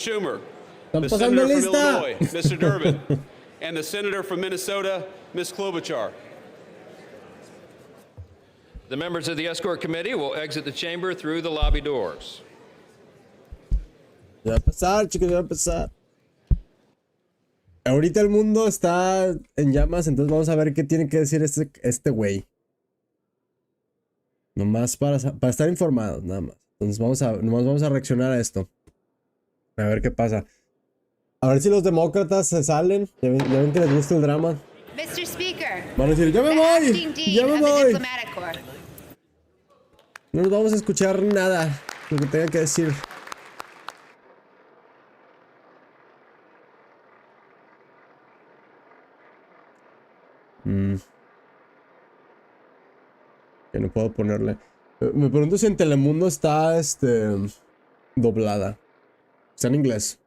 Schumer, Están the pasando senator from lista. Illinois, Mr. Durbin, and the senator from Minnesota, Ms. Klobuchar. The members of the escort committee will exit the chamber through the lobby doors. Ya va a empezar, chicos, ya va a empezar. Ahorita el mundo está en llamas, entonces vamos a ver qué tiene que decir este güey. Nomás para estar informados, nada más. Entonces nomás vamos a reaccionar a esto. A ver qué pasa. A ver si los demócratas se salen. Ya ven que les gusta el drama. Mr. Speaker, Van a decir, ya me voy, ya me voy. No nos vamos a escuchar nada lo que tengan que decir. Que no puedo ponerle. Me pregunto si en Telemundo está doblada. Está en inglés.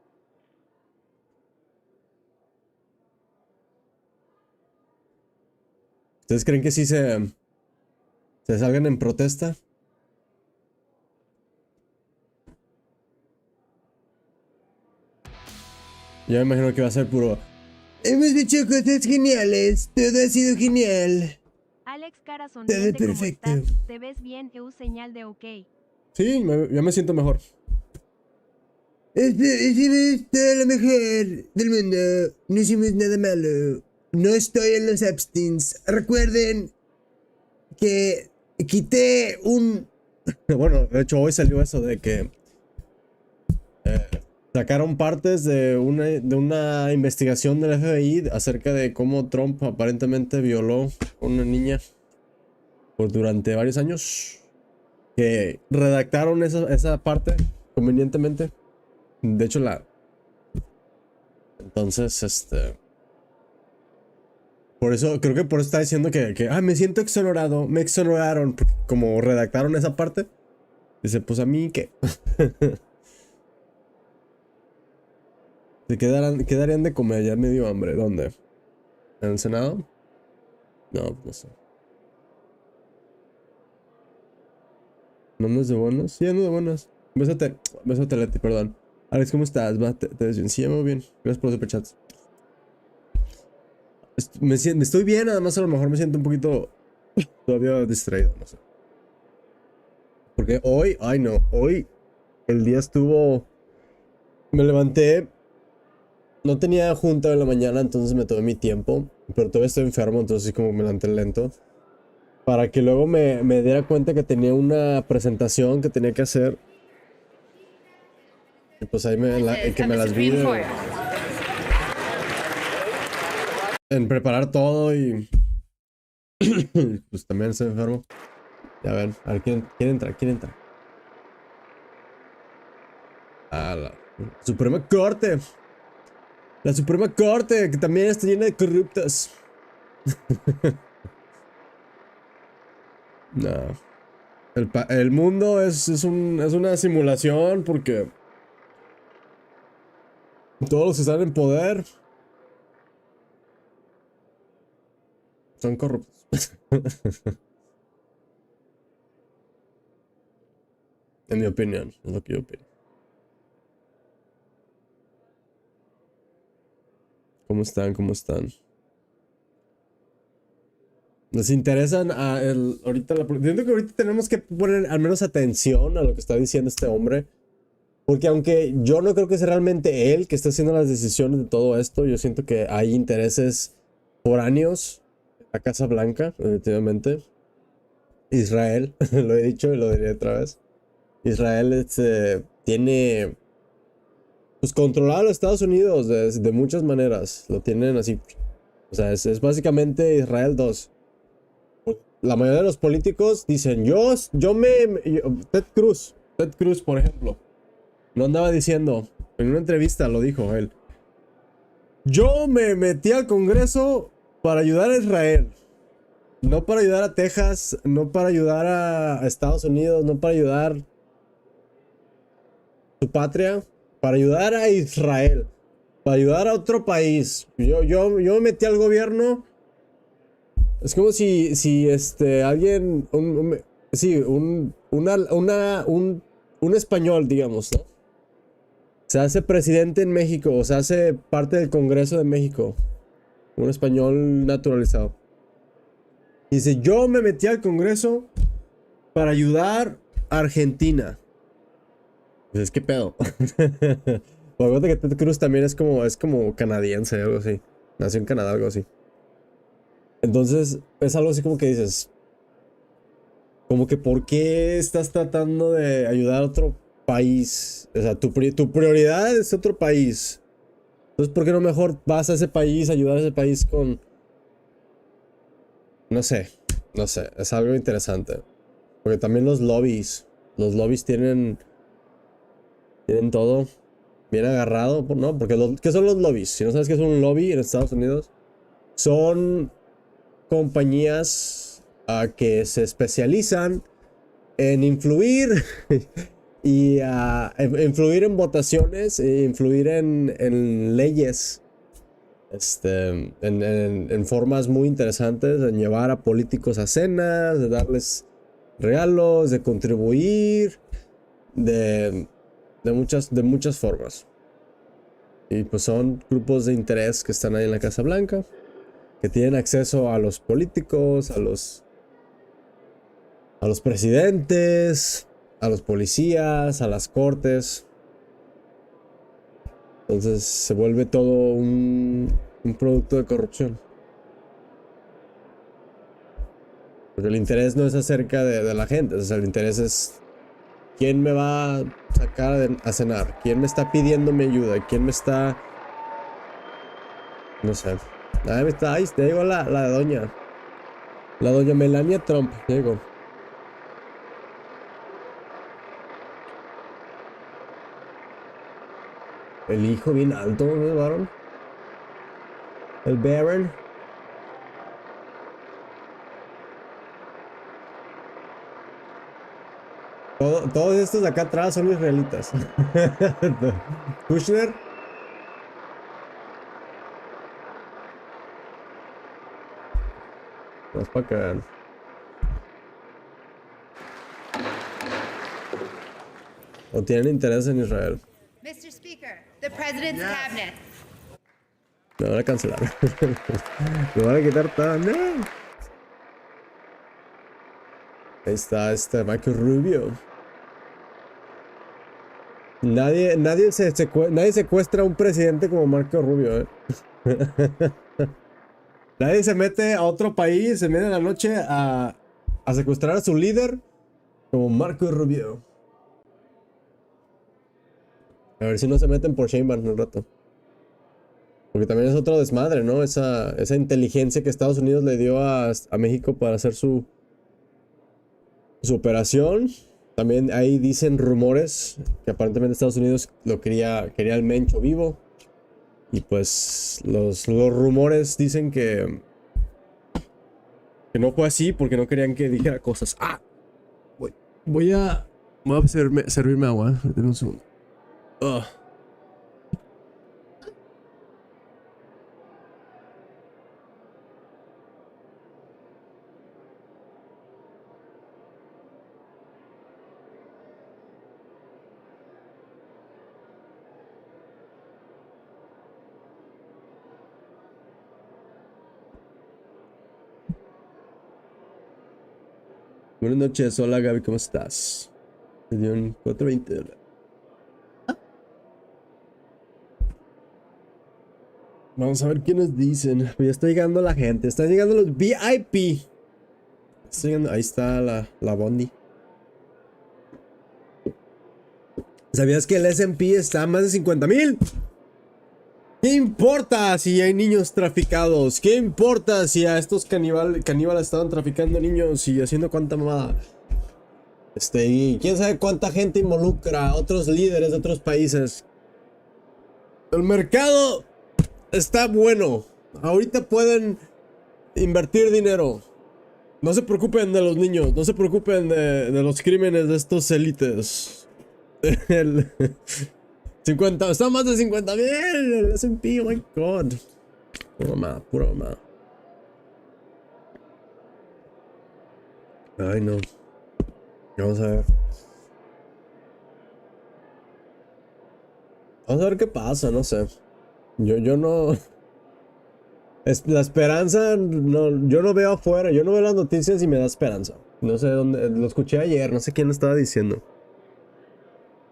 ¿Ustedes creen que sí se salgan en protesta? Yo me imagino que va a ser puro. Hemos hecho cosas geniales. Todo ha sido genial. Alex cara Todo sonriente, perfecto. ¿cómo estás? Te ves bien, señal de ok. Sí, ya me siento mejor. Hicimos todo lo mejor del mundo. No hicimos nada malo. No estoy en los Epsteins. Recuerden que quité un... Bueno, de hecho hoy salió eso de que sacaron partes de una investigación del FBI acerca de cómo Trump aparentemente violó a una niña durante varios años. Que redactaron esa parte convenientemente. De hecho entonces, por eso, creo que por eso está diciendo que me siento exonerado, me exoneraron, como redactaron esa parte. Dice, pues a mí, ¿qué? ¿Se quedarían de comer? Ya me dio hambre. ¿Dónde? ¿En el Senado? No, no sé. ¿No andas de buenas? Sí, ando de buenas. Bésate, Leti, perdón. Alex, ¿cómo estás? ¿Te ves bien? Sí, ya me voy bien. Gracias por los superchats. Me estoy bien, además a lo mejor me siento un poquito todavía distraído, no sé. Porque hoy, hoy el día estuvo... Me levanté, no tenía junta en la mañana, entonces me tomé mi tiempo, pero todavía estoy enfermo, entonces como me levanté lento. Para que luego me diera cuenta que tenía una presentación que tenía que hacer. Y pues ahí que me las vi en preparar todo y pues también estoy enfermo. Ya ven, a ver, ¿quién entra? Ah, la Suprema Corte. La Suprema Corte, que también está llena de corruptos. No. El mundo es una simulación porque todos los que están en poder son corruptos. En mi opinión, es lo que yo opino. ¿Cómo están? ¿Les interesan ahorita siento que ahorita tenemos que poner al menos atención a lo que está diciendo este hombre? Porque aunque yo no creo que sea realmente él que está haciendo las decisiones de todo esto, yo siento que hay intereses foráneos en la Casa Blanca, definitivamente. Israel, lo he dicho y lo diré otra vez. Israel tiene pues controlado a los Estados Unidos de muchas maneras. Lo tienen así. O sea, es básicamente Israel 2. La mayoría de los políticos dicen, Ted Cruz, por ejemplo, lo andaba diciendo, en una entrevista lo dijo él. Yo me metí al Congreso para ayudar a Israel. No para ayudar a Texas, no para ayudar a Estados Unidos, no para ayudar a su patria, para ayudar a Israel, para ayudar a otro país. Yo me metí al gobierno. Es como si alguien, un español, digamos, ¿no? se hace presidente en México o se hace parte del Congreso de México. Un español naturalizado. Dice, yo me metí al Congreso para ayudar a Argentina. Pues, ¿qué pedo? Porque que Ted Cruz también es como canadiense, algo así. Nació en Canadá, algo así. Entonces, es algo así como que dices, como que ¿por qué estás tratando de ayudar a otro país? O sea, tu prioridad es otro país. Entonces, ¿por qué no mejor vas a ese país, ayudar a ese país con... No sé, es algo interesante. Porque también los lobbies tienen todo bien agarrado, ¿no? Porque ¿qué son los lobbies? Si no sabes qué es un lobby en Estados Unidos, son compañías que se especializan en influir y influir en votaciones e influir en leyes en formas muy interesantes, en llevar a políticos a cenas, de darles regalos, de contribuir, de muchas formas. Y pues son grupos de interés que están ahí en la Casa Blanca, que tienen acceso a los políticos, a los presidentes, a los policías, a las cortes. Entonces se vuelve todo un producto de corrupción. Porque el interés no es acerca de la gente, o sea, el interés es quién me va a sacar a cenar, quién me está pidiendo mi ayuda, quién me está... No sé. Ahí está, ahí te digo la doña. La doña Melania Trump, ya llegó. El hijo bien alto, ¿no, varón? El Baron. Todos estos de acá atrás son israelitas. Kushner. Vamos para acá. O tienen interés en Israel. Mr. Speaker, the President's cabinet. Me van a cancelar. Me van a quitar todo. No. Ahí está Michael Rubio. Nadie secuestra a un presidente como Marco Rubio, Nadie se mete a otro país, se mete en la noche a secuestrar a su líder como Marco Rubio. A ver si no se meten por Sheinbaum un rato. Porque también es otro desmadre, ¿no? Esa inteligencia que Estados Unidos le dio a México para hacer su operación. También ahí dicen rumores que aparentemente Estados Unidos quería el Mencho vivo. Y pues los rumores dicen que no fue así porque no querían que dijera cosas. ¡Ah! Voy a servirme agua. Denme un segundo. Ugh. Buenas noches, hola Gaby, ¿cómo estás? Me dio un 420. Vamos a ver quiénes dicen. Ya está llegando la gente, están llegando los VIP. Ahí está la Bondi. ¿Sabías que el S&P está a más de 50,000? ¿Qué importa si hay niños traficados? ¿Qué importa si a estos caníbales estaban traficando niños y haciendo cuánta mamada? Y quién sabe cuánta gente involucra a otros líderes de otros países. El mercado está bueno. Ahorita pueden invertir dinero. No se preocupen de los niños. No se preocupen de los crímenes de estos élites. 50, está más de 50,000 el S&P, oh my god. Pura mamá. Ay, no. Vamos a ver. Vamos a ver qué pasa, no sé. Yo no. La esperanza, no, yo no veo afuera, yo no veo las noticias y me da esperanza. No sé dónde, lo escuché ayer, no sé quién lo estaba diciendo.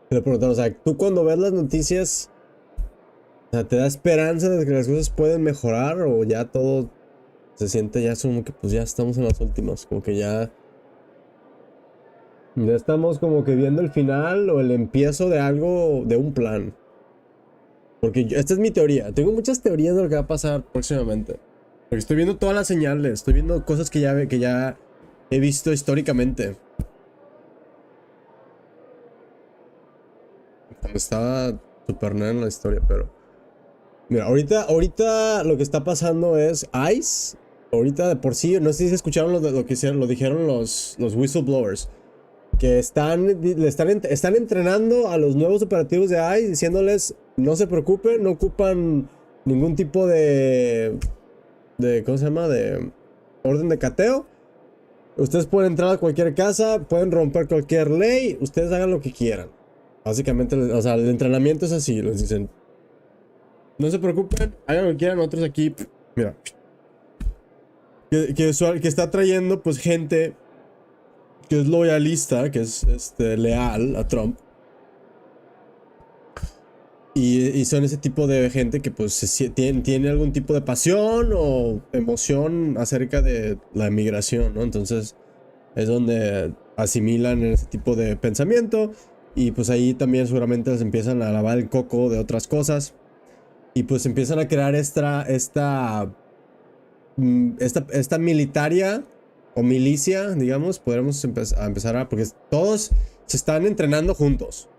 Le preguntaron, o sea, tú cuando ves las noticias, o sea, ¿te da esperanza de que las cosas pueden mejorar o ya todo se siente ya como que pues ya estamos en las últimas, como que ya estamos como que viendo el final o el empiezo de algo, de un plan? Porque esta es mi teoría. Tengo muchas teorías de lo que va a pasar próximamente. Porque estoy viendo todas las señales. Estoy viendo cosas que ya he visto históricamente. Cuando estaba super nerd en la historia, pero... Mira, ahorita lo que está pasando es ICE. Ahorita de por sí, no sé si escucharon lo que hicieron, lo dijeron los whistleblowers. Que están entrenando a los nuevos operativos de ICE diciéndoles no se preocupen, no ocupan ningún tipo ¿cómo se llama? De orden de cateo. Ustedes pueden entrar a cualquier casa, pueden romper cualquier ley, ustedes hagan lo que quieran. Básicamente, o sea, el entrenamiento es así, les dicen no se preocupen, hagan lo que quieran, nosotros aquí, mira. Que está trayendo pues gente que es loyalista, que es leal a Trump. Y son ese tipo de gente que pues tiene algún tipo de pasión o emoción acerca de la migración, ¿no? Entonces es donde asimilan ese tipo de pensamiento y pues ahí también seguramente les empiezan a lavar el coco de otras cosas y pues empiezan a crear esta militaria o milicia, digamos, podremos empezar porque todos se están entrenando juntos.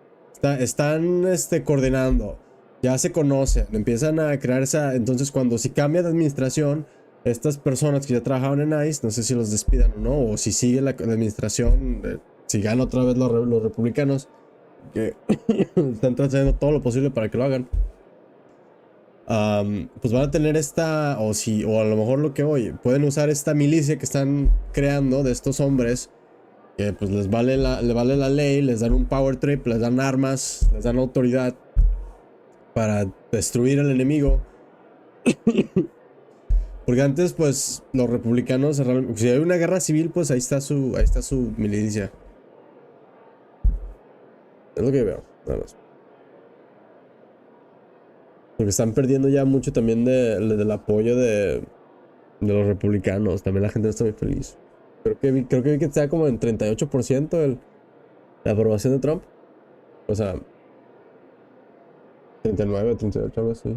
Están coordinando, ya se conocen, empiezan a crear entonces cuando si cambia de administración, estas personas que ya trabajaban en ICE, no sé si los despidan o no, o si sigue la administración, si ganan otra vez los republicanos, que están haciendo todo lo posible para que lo hagan. Pues van a tener o a lo mejor lo que hoy pueden usar esta milicia que están creando de estos hombres que pues le vale la ley, les dan un power trip, les dan armas, les dan autoridad para destruir al enemigo. Porque antes pues los republicanos, si hay una guerra civil, pues ahí está su milicia. Es lo que veo, nada más. Porque están perdiendo ya mucho también del apoyo de los republicanos. También la gente no está muy feliz. Creo que vi que está como en 38% la aprobación de Trump. O sea, 39, 38, algo así.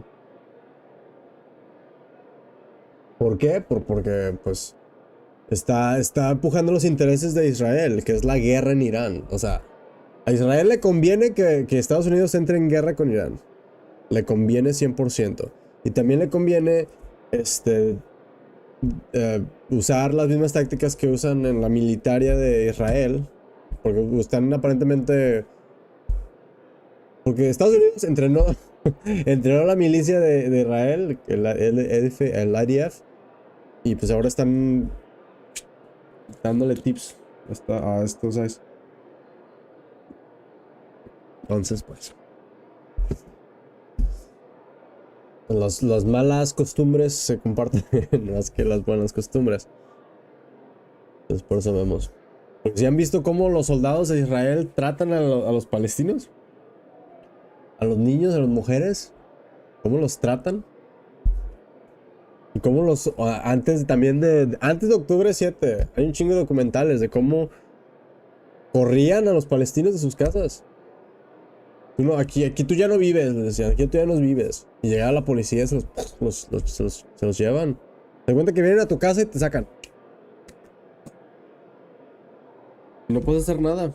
¿Por qué? Porque pues está empujando los intereses de Israel, que es la guerra en Irán. O sea, a Israel le conviene que Estados Unidos entre en guerra con Irán. Le conviene 100%. Y también le conviene usar las mismas tácticas que usan en la militaria de Israel. Porque están aparentemente... Porque Estados Unidos entrenó a la milicia de Israel, el IDF. Y pues ahora están dándole tips a estos guys. Entonces, pues... Las malas costumbres se comparten más que las buenas costumbres. Entonces por eso vemos. Porque si han visto cómo los soldados de Israel tratan a los palestinos, a los niños, a las mujeres, cómo los tratan. Y cómo antes de octubre 7, hay un chingo de documentales de cómo corrían a los palestinos de sus casas. Aquí tú ya no vives, les decían, aquí tú ya no vives. Y llegaba la policía y se los llevan. Te cuenta que vienen a tu casa y te sacan. Y no puedes hacer nada.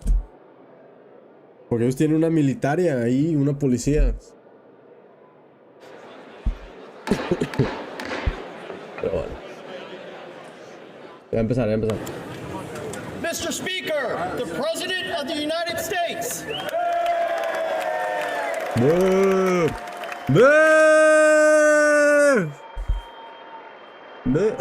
Porque ellos tienen una militaria ahí, una policía. Pero bueno. Ya va a empezar. Mr. Speaker, the President of the United States. ¡Boo! ¡Boo! ¡Boo!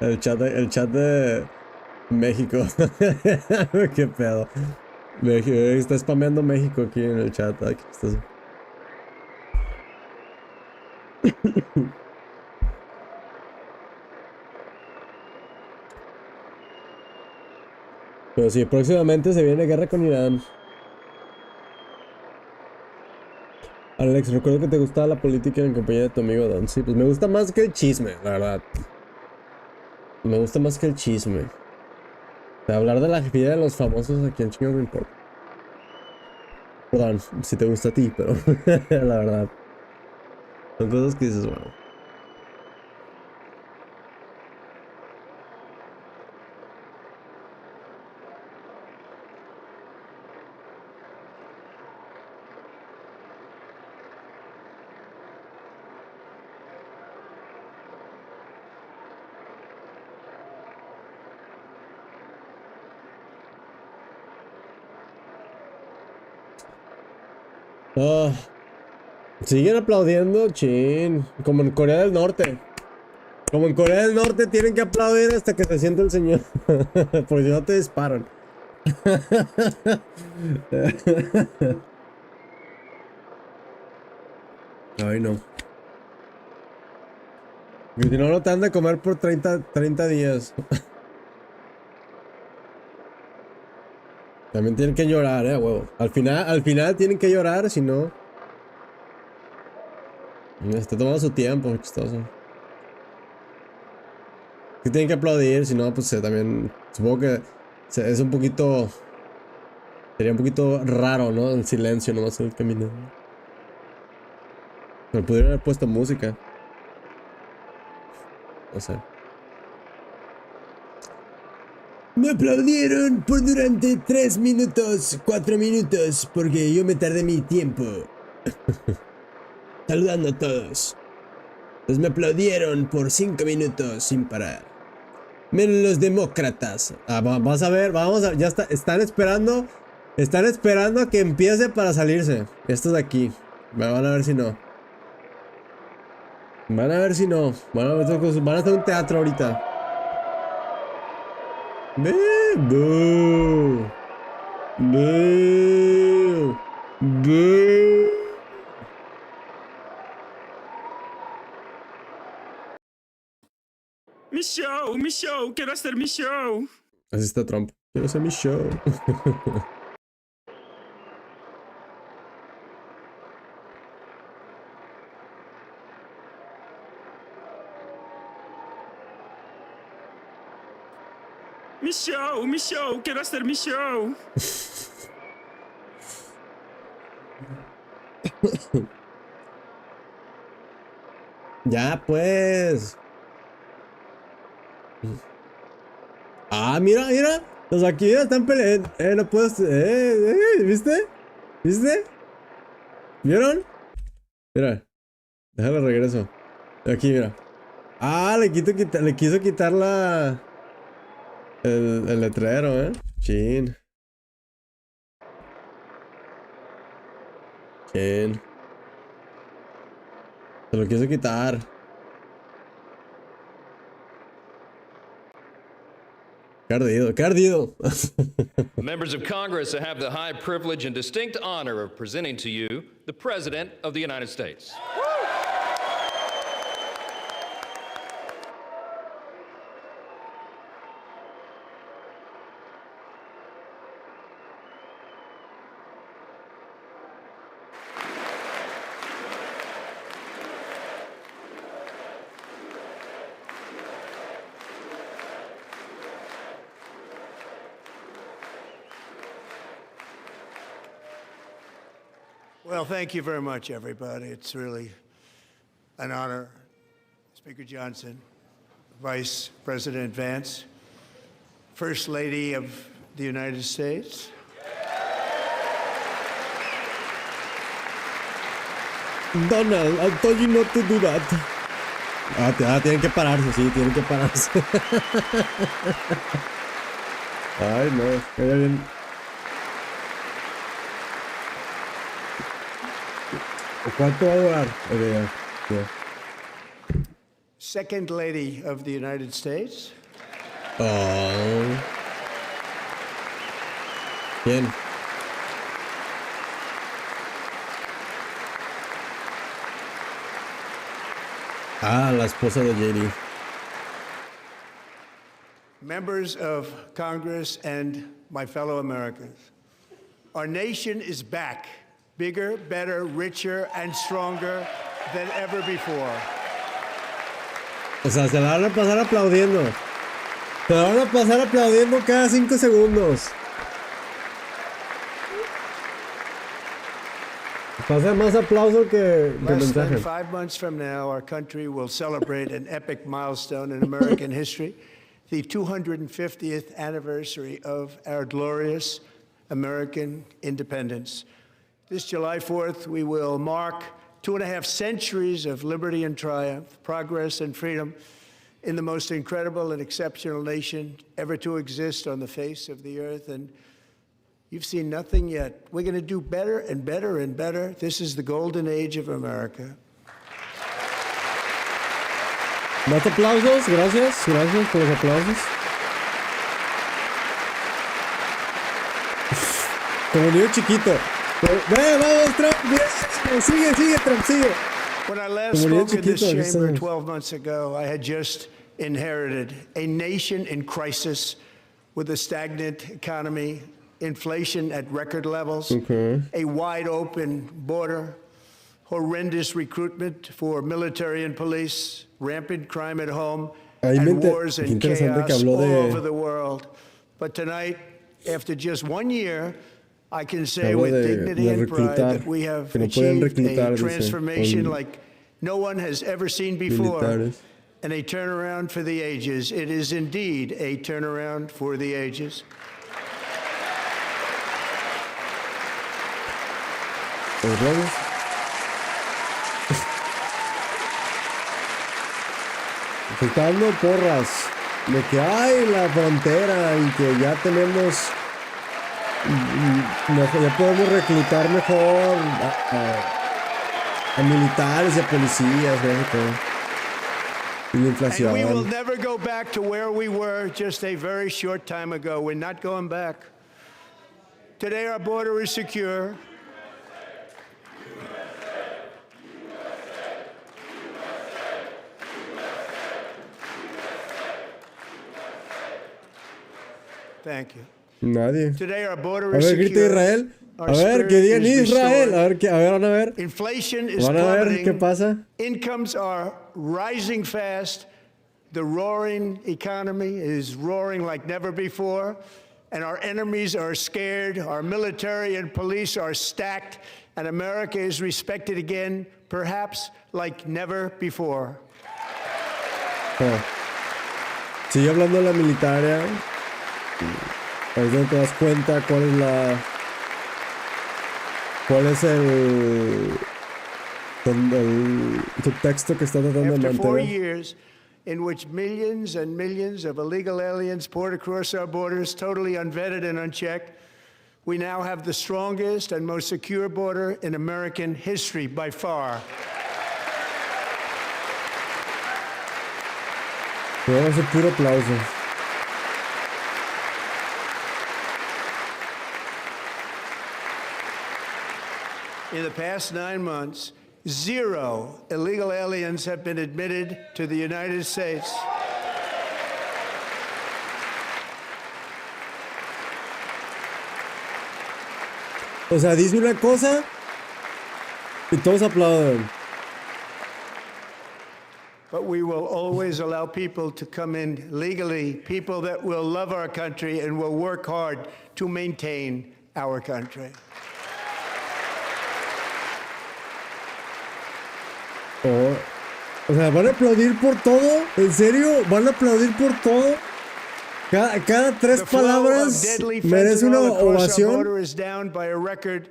El chat de México. Qué pedo. México, está spameando México aquí en el chat. Ay, qué chistoso. Pero sí, próximamente se viene guerra con Irán. Alex, recuerdo que te gustaba la política en compañía de tu amigo Don. Sí, pues me gusta más que el chisme, la verdad. Me gusta más que el chisme. O sea, hablar de la vida de los famosos a quien chingados me importa. Perdón, si te gusta a ti, pero la verdad. Son cosas que dices, bueno. Ah, siguen aplaudiendo, chin. Como en Corea del Norte. Como en Corea del Norte tienen que aplaudir hasta que se siente el señor. Porque si no te disparan. Ay, no. Y si no, no te han de comer por 30 días. También tienen que llorar, huevo. Al final tienen que llorar, si no. Está tomando su tiempo, chistoso. Que tienen que aplaudir, si no, pues también. Supongo que es un poquito. Sería un poquito raro, ¿no? El silencio nomás en el camino. Pero pudieron haber puesto música. No sé. Me aplaudieron por durante 3 minutos, 4 minutos, porque yo me tardé mi tiempo. Saludando a todos. Entonces me aplaudieron por 5 minutos sin parar. Menos los demócratas. Vamos a ver, ya están esperando. Están esperando a que empiece para salirse. Estos de aquí. Van a ver si no. Van a ver si no. Van a hacer un teatro ahorita. Boo. Boo. Boo. Mi show, quiero hacer mi show. Así está Trump. Quiero hacer mi show. Mi show, quiero hacer mi show. Ya pues. Ah, mira. Los aquí están peleando. No puedes. ¿Viste? ¿Viste? ¿Vieron? Mira. Déjalo regreso. Aquí, mira. Ah, le quiso quitar el letrero, Chin. Se lo quiso quitar. Qué ardido. Members of Congress, I have the high privilege and distinct honor of presenting to you the President of the United States. Well, thank you very much, everybody. It's really an honor. Speaker Johnson, Vice President Vance, First Lady of the United States. Donald, I told you not to do that. Tienen que pararse, sí, tienen que pararse. Ay, no, queda bien. ¿Cuánto va a durar? Ok, ya. Second Lady of the United States. Oh. Bien. Ah, la esposa de JD. Members of Congress and my fellow Americans, our nation is back, bigger, better, richer, and stronger than ever before. O sea, se la van a pasar aplaudiendo. Se la van a pasar aplaudiendo cada 5 segundos. Pasa más aplauso que Less than mensaje. 5 months from now, our country will celebrate an epic milestone in American history, the 250th anniversary of our glorious American independence. This July 4th, we will mark 2.5 centuries of liberty and triumph, progress and freedom in the most incredible and exceptional nation ever to exist on the face of the earth. And you've seen nothing yet. We're going to do better and better and better. This is the golden age of America. Más aplausos, gracias por los aplausos. Como niño chiquito. Vamos, Trump, bien, sigue, Trump, sigue. When I last Como niño spoke in this chiquito, chamber 12 months ago, I had just inherited a nation in crisis with a stagnant economy, inflation at record levels, a wide open border, horrendous recruitment for military and police, rampant crime at home, and wars and chaos all over the world. But tonight, after just 1 year, I can say with dignity and pride that we have achieved a transformation like no one has ever seen before, and a turnaround for the ages. It is indeed a turnaround for the ages. Se está dando porras de que hay la frontera y que ya tenemos, ya podemos reclutar mejor a militares y a policías, y la inflación. And we will never go back to where we were just a very short time ago. We're not going back. Today our border is secure. Thank you. Nadie. Today our border A is ver, grita secure. Israel. Our A ver, que spirit digan is Israel. A restored. ver, van a ver. Inflation is Van a ver plummeting. qué pasa. Incomes are rising fast. The roaring economy is roaring like never before. And our enemies are scared. Our military and police are stacked. And America is respected again, perhaps like never before. Sigue hablando de la militaria. Ahí es donde te das cuenta cuál es el subtexto que está tratando de After 4 mantener. years in which millions and millions of illegal aliens poured across our borders, totally unvetted and unchecked, we now have the strongest and most secure border in American history by far. Vamos a hacer puro aplauso. In the past 9 months, 0 illegal aliens have been admitted to the United States. O sea, dice una cosa y todos aplauden. But we will always allow people to come in legally, people that will love our country and will work hard to maintain our country. O sea, ¿van a aplaudir por todo? ¿En serio? ¿Van a aplaudir por todo? Cada 3 palabras merece una ovación. Our border is down by a record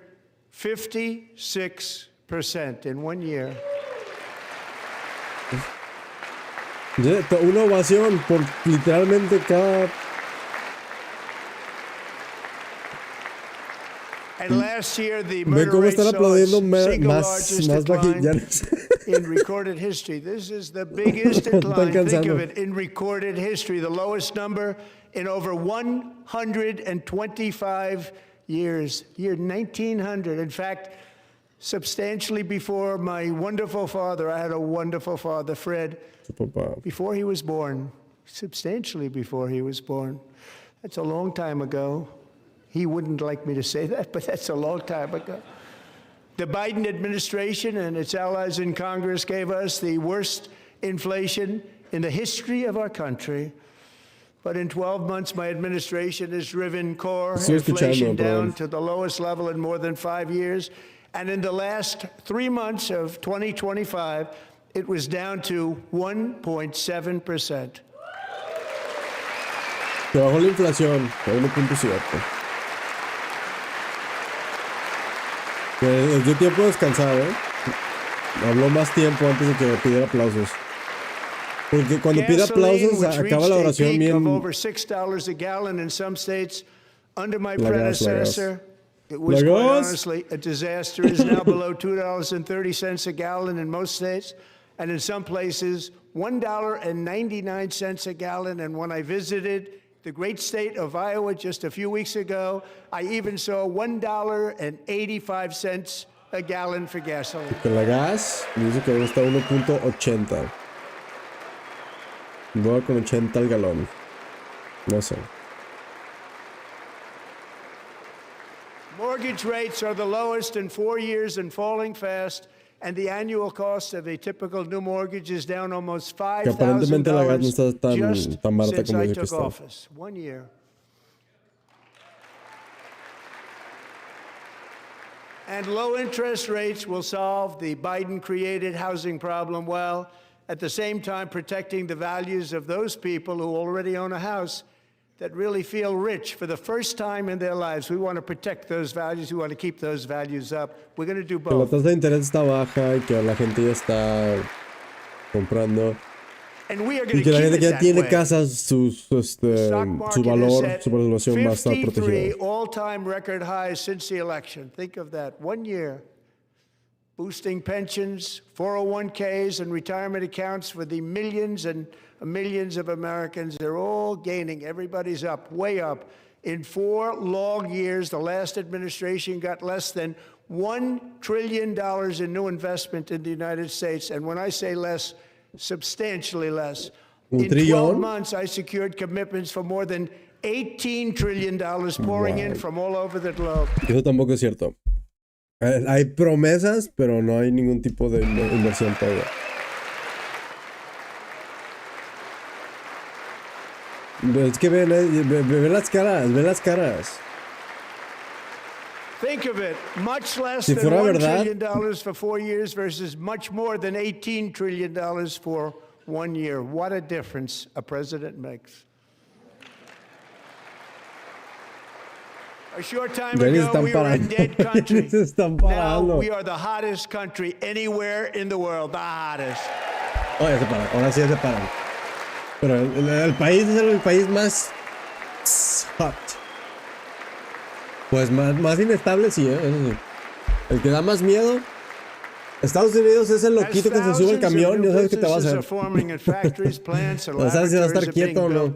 56% in 1 year. Una ovación por literalmente cada... And last year, the Ven murder cómo rate están saw aplaudiendo its single más largest bajito. Ya decline no sé. in recorded history. This is the biggest Están decline, think cansando. of it, in recorded history, the lowest number in over 125 years. Year 1900. In fact, substantially before my wonderful father, I had a wonderful father, Fred, Su papá. before he was born, substantially before he was born. That's a long time ago. He wouldn't like me to say that, but that's a long time ago. The Biden administration and its allies in Congress gave us the worst inflation in the history of our country. But in 12 months, my administration has driven core Estoy inflation escuchando, down perdón. to the lowest level in more than 5 years. And in the last 3 months of 2025, it was down to 1.7%. Se bajó la inflación a 1.7. Les dio tiempo de descansar, ¿eh? Habló más tiempo antes de que pidiera aplausos. Porque cuando pide Gasoline, aplausos, which acaba la reached a oración peak bien. of over $6 a gallon in some states under my La gas, la predecessor. It was La quite gas. honestly a disaster. It is now below $2.30 a gallon in most states, and in some places $1.99 a gallon. And when I visited the great state of Iowa just a few weeks ago, I even saw $1.85 a gallon for gasoline. Que la gas dice que ahora está a 1.80. Voy con 80 al galón. No sé. Mortgage rates are the lowest in 4 years and falling fast, and the annual cost of a typical new mortgage is down almost Que aparentemente la gas no está $5,000 just tan barata since como I dice que took está. office. 1 year. And low interest rates will solve the Biden-created housing problem while at the same time protecting the values of those people who already own a house that really feel rich for the first time in their lives. We want to protect those values. We want to keep those values up. We're going to do Que la both. tasa de interés está baja y que la gente ya está comprando. And we are Y going que to la keep gente it que ya that tiene way. casas, su Stock market valor, is at su valuación va a estar 53 protegida. all-time record highs since the election. Think of that. 1 year. Boosting pensions, 401ks, and retirement accounts for the millions and millions of Americans. They're all gaining. Everybody's up, way up. In 4 long years, the last administration got less than $1 trillion in new investment in the United States. And when I say less, substantially less. ¿Un In 12 trillón? months, I secured commitments for more than $18 trillion pouring in Wow. from all over the globe. Eso tampoco es cierto. Hay promesas, pero no hay ningún tipo de inversión todavía. Es que ve las caras, ve las caras. Think of it, much less Si than fuera $1 verdad- trillion for 4 years versus much more than $18 trillion for 1 year. What a difference a president makes. A short time Ya ni se ago, están we were a parando. dead country. Ya se están Now parando. we are the hottest country anywhere in the world, the hottest. Oh, ya se paran, ahora sí ya se paran. Pero el país es el país más hot. Pues más inestable, sí, eso sí. El que da más miedo. Estados Unidos es el loquito que se sube al camión y no sabes qué te va a hacer. No sabes si va a estar quieto o no.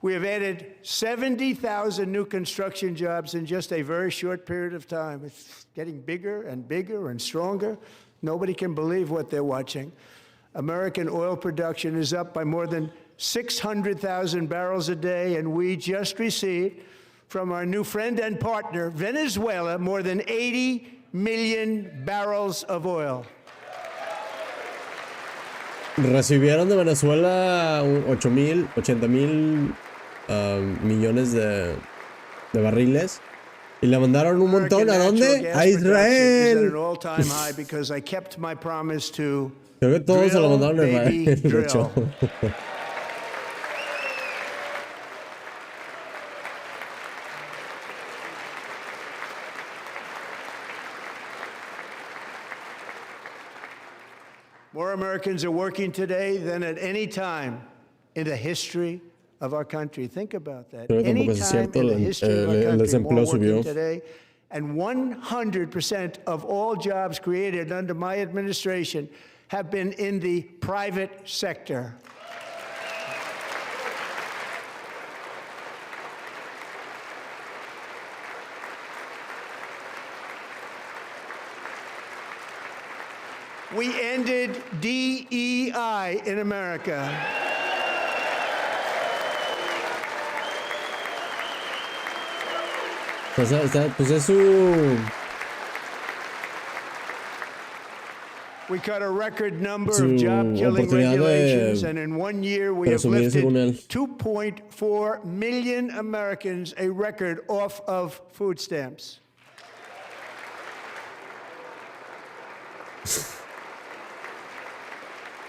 We have added 70,000 new construction jobs in just a very short period of time. It's getting bigger and bigger and stronger. Nobody can believe what they're watching. American oil production is up by more than 600,000 barrels a day, and we just received from our new friend and partner, Venezuela, more than 80 million barrels of oil. Recibieron de Venezuela 80,000 millones de barriles y le mandaron un montón. ¿A dónde? A Israel. Creo que todos se lo mandaron a Israel. De hecho. More Americans are working today than at any time in the history of our country. Think about that. Pero Any tampoco es time cierto, in the history of our el country, desempleo more subió. working today. And 100% of all jobs created under my administration have been in the private sector. We ended DEI in America. Pues es su... We cut a record number Su of job-killing oportunidad de regulations, and in 1 year we have presumir lifted según él. 2.4 million Americans, a record, off of food stamps.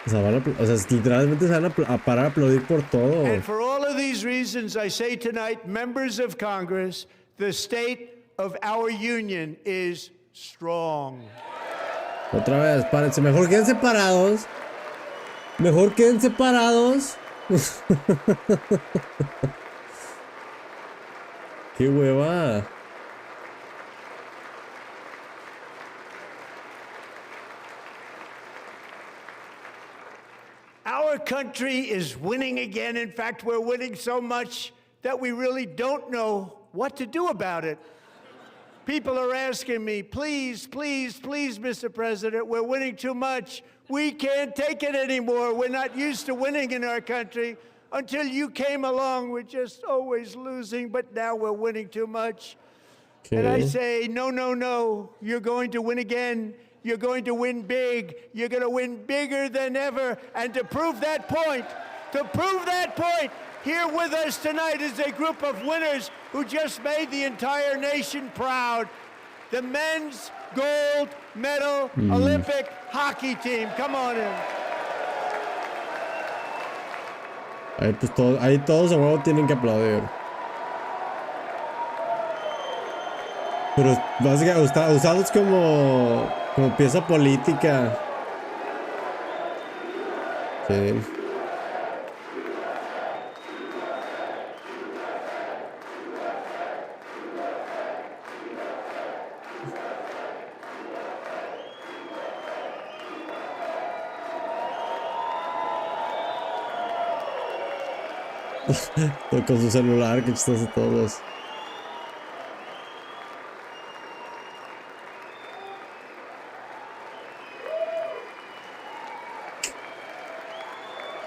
O sea, literalmente se van a parar a aplaudir por todo. And for all of these reasons, I say tonight, members of Congress, the state of our union is strong. Otra vez, párense. Mejor queden separados. Mejor queden separados. Qué hueva. Our country is winning again. In fact, we're winning so much that we really don't know what to do about it. People are asking me, please, please, please, Mr. President, we're winning too much. We can't take it anymore. We're not used to winning in our country. Until you came along, we're just always losing, but now we're winning too much. Okay. And I say, no, no, no, you're going to win again. You're going to win big. You're going to win bigger than ever. And to prove that point, here with us tonight is a group of winners who just made the entire nation proud. The men's gold medal Olympic hockey team. Come on in. Ahí todos a huevo tienen que aplaudir. Pero básicamente usados como pieza política. Sí. Con su celular, que chistoso todos.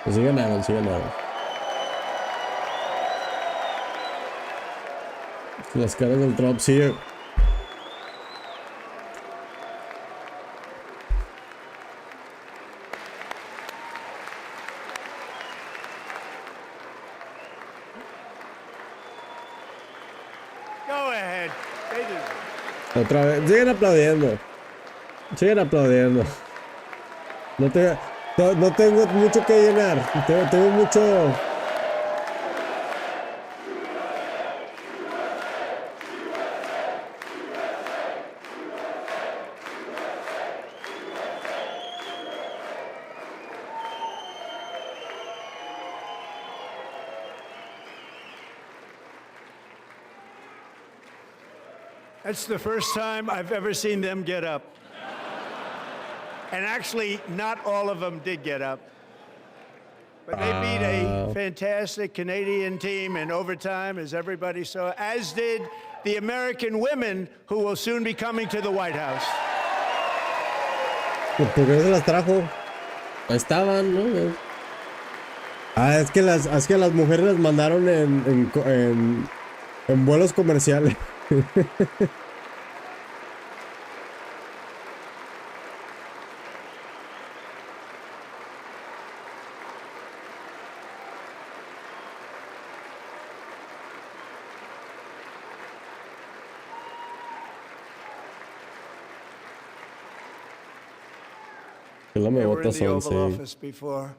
Pues sí ganaron, sí ganaron. Las caras del Trump, sí. Go ahead. They do. Otra vez, siguen aplaudiendo. Siguen aplaudiendo. No tengo mucho que llenar. Tengo mucho. That's the first time I've ever seen them get up. And actually, not all of them did get up. But they beat a fantastic Canadian team in overtime, as everybody saw, as did the American women who will soon be coming to the White House. ¿Por qué no se las trajo? Ahí estaban, ¿no? Es que las mujeres las mandaron en vuelos comerciales. They were in the Oval Office before,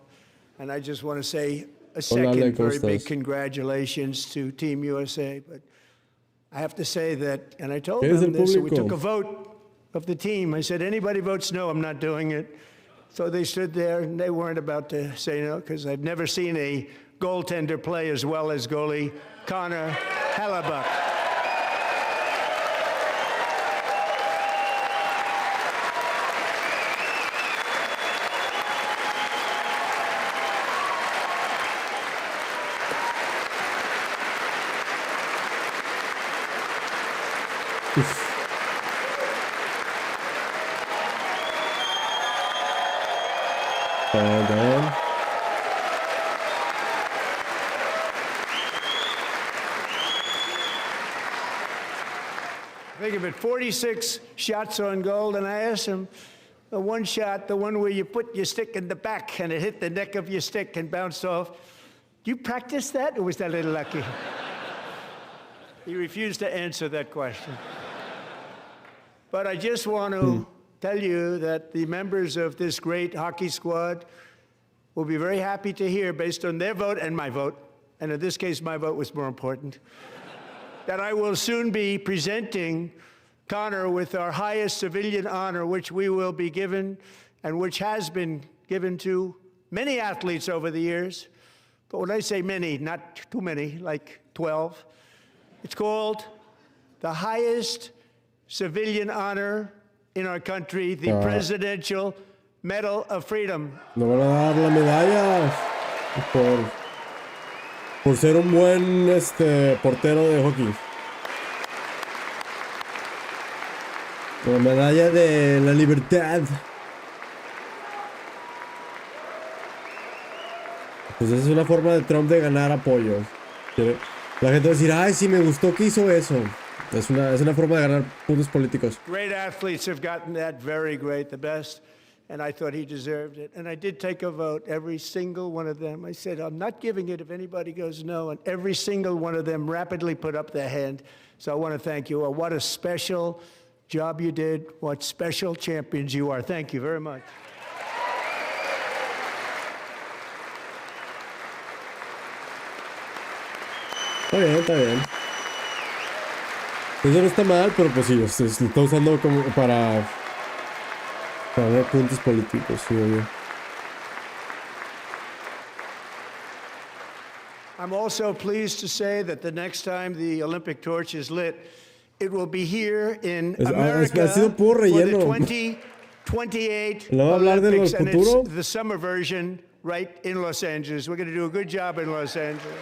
and I just want to say a second very big congratulations to Team USA. But I have to say that, and I told them this, we took a vote of the team. I said, anybody votes no, I'm not doing it. So they stood there, and they weren't about to say no, because I've never seen a goaltender play as well as goalie Connor Hellebuck. Hold on. Think of it, 46 shots on goal, and I asked him, the one shot, the one where you put your stick in the back and it hit the neck of your stick and bounced off, do you practice that, or was that a little lucky? He refused to answer that question. But I just want to tell you that the members of this great hockey squad will be very happy to hear, based on their vote and my vote, and in this case my vote was more important, that I will soon be presenting Connor with our highest civilian honor, which we will be given, and which has been given to many athletes over the years. But when I say many, not too many, like 12, it's called the highest civilian honor in our country, the Presidential Medal of Freedom. Le van a dar la medalla por ser un buen portero de hockey. La medalla de la libertad. Pues esa es una forma de Trump de ganar apoyo. La gente va a decir, ay, sí, me gustó que hizo eso. Es una forma de ganar puntos políticos. Great athletes have gotten that, very great, the best, and I thought he deserved it. And I did take a vote, every single one of them. I said, I'm not giving it if anybody goes no, and every single one of them rapidly put up their hand. So I want to thank you. What a special job you did. What special champions you are. Thank you very much. Está bien, está bien. Eso no está mal, pero pues sí, lo está usando como para ganar puntos políticos, sí, obvio. I'm also pleased to say that the next time the Olympic torch is lit, it will be here in America ha sido puro for the relleno. 2028 ¿Le va a hablar de lo Olympics, and futuro? it's the summer version right in Los Angeles. We're going to do a good job in Los Angeles.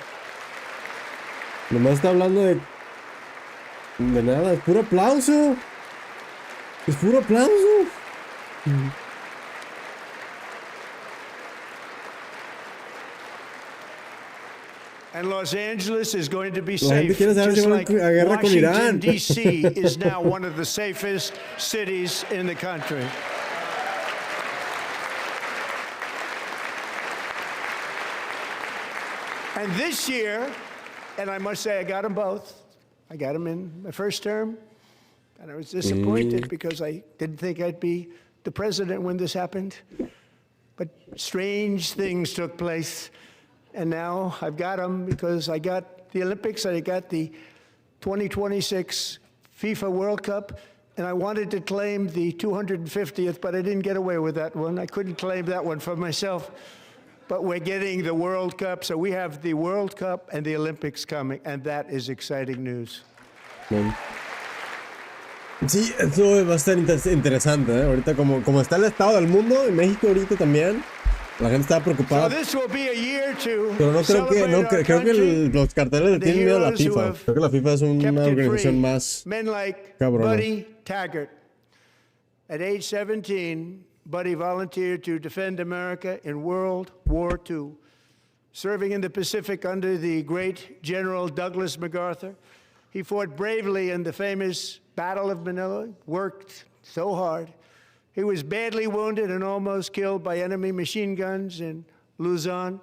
Nomás está hablando de nada, es puro aplauso. Es puro aplauso. And Los Angeles is going to be La gente safe, quiere saber si just van a like guerra con Washington, Irán. D.C. is now one of the safest cities in the country. And this year, and I must say I got them both. I got them in my first term, and I was disappointed because I didn't think I'd be the president when this happened. But strange things took place. And now I've got them because I got the Olympics and I got the 2026 FIFA World Cup, and I wanted to claim the 250th, but I didn't get away with that one. I couldn't claim that one for myself. But we're getting the World Cup, so we have the World Cup and the Olympics coming, and that is exciting news. Sí, eso va a estar interesante, ¿eh? Ahorita como está el estado del mundo, en México ahorita también, la gente está preocupada. So this will be a year to Pero no creo que, celebrate our creo que country, los carteles le the tienen miedo a la heroes who FIFA. have Creo que la FIFA es kept una it organización free. más Men like cabrona. Buddy Taggart. At age 17, Buddy volunteered to defend America in World War II, serving in the Pacific under the great General Douglas MacArthur. He fought bravely in the famous Battle of Manila, worked so hard. He was badly wounded and almost killed by enemy machine guns in Luzon.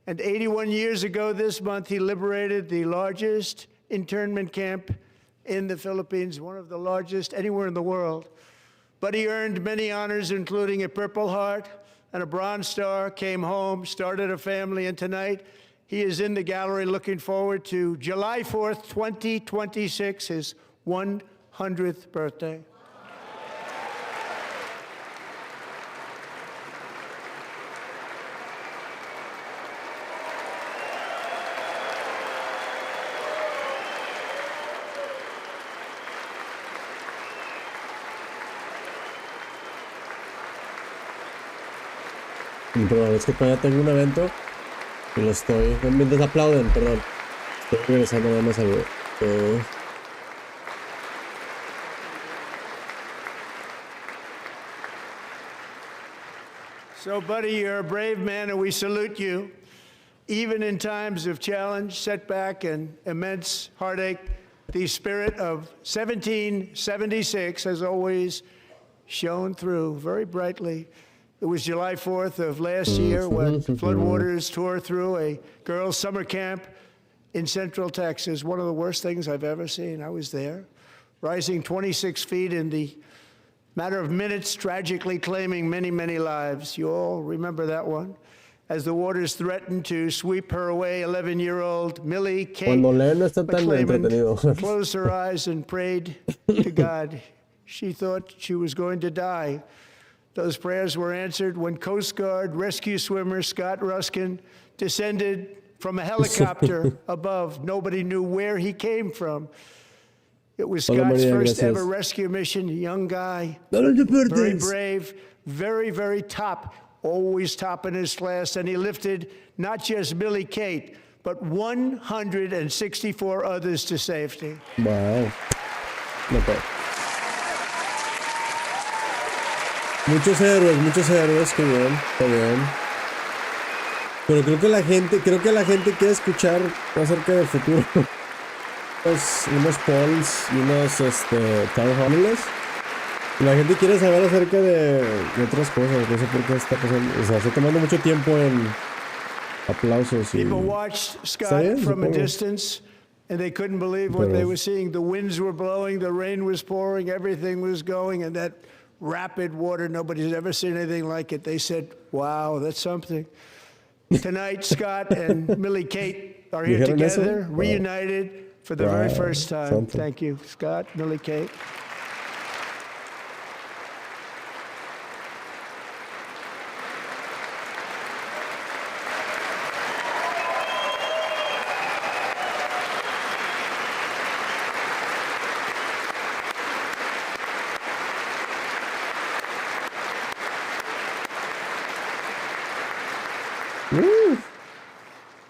And 81 years ago this month, he liberated the largest internment camp in the Philippines, one of the largest anywhere in the world. But he earned many honors, including a Purple Heart and a Bronze Star, came home, started a family, and tonight he is in the gallery looking forward to July 4th, 2026, his 100th birthday. Perdón, es que todavía tengo un evento y lo estoy. Mientras aplauden, perdón. Estoy regresando nada más algo. So, buddy, you're a brave man, and we salute you. Even in times of challenge, setback, and immense heartache, the spirit of 1776 has always shone through very brightly. It was July 4th of last year when floodwaters tore through a girls' summer camp in Central Texas. One of the worst things I've ever seen. I was there, rising 26 feet in the matter of minutes, tragically claiming many, many lives. You all remember that one? As the waters threatened to sweep her away, 11-year-old Millie Kate McClellan closed her eyes and prayed to God. She thought she was going to die. Those prayers were answered when Coast Guard rescue swimmer Scott Ruskin descended from a helicopter above. Nobody knew where he came from. It was Scott's first ever rescue mission. A young guy, very brave, very, very top, always top in his class. And he lifted not just Millie Kate, but 164 others to safety. Wow. Okay. Muchos héroes, qué bien, está bien. Pero creo que la gente quiere escuchar acerca del futuro. Unos polls y unos town halls. La gente quiere saber acerca de otras cosas. No sé por qué está pasando. O sea, está tomando mucho tiempo en aplausos. People watched Scott from a distance and they couldn't believe what they were seeing. The winds were blowing, the rain was pouring, everything was going, and that rapid water, nobody's ever seen anything like it. They said, wow, that's something. Tonight, Scott and Millie Kate are here together, reunited for the very first time. Something. Thank you, Scott, Millie Kate.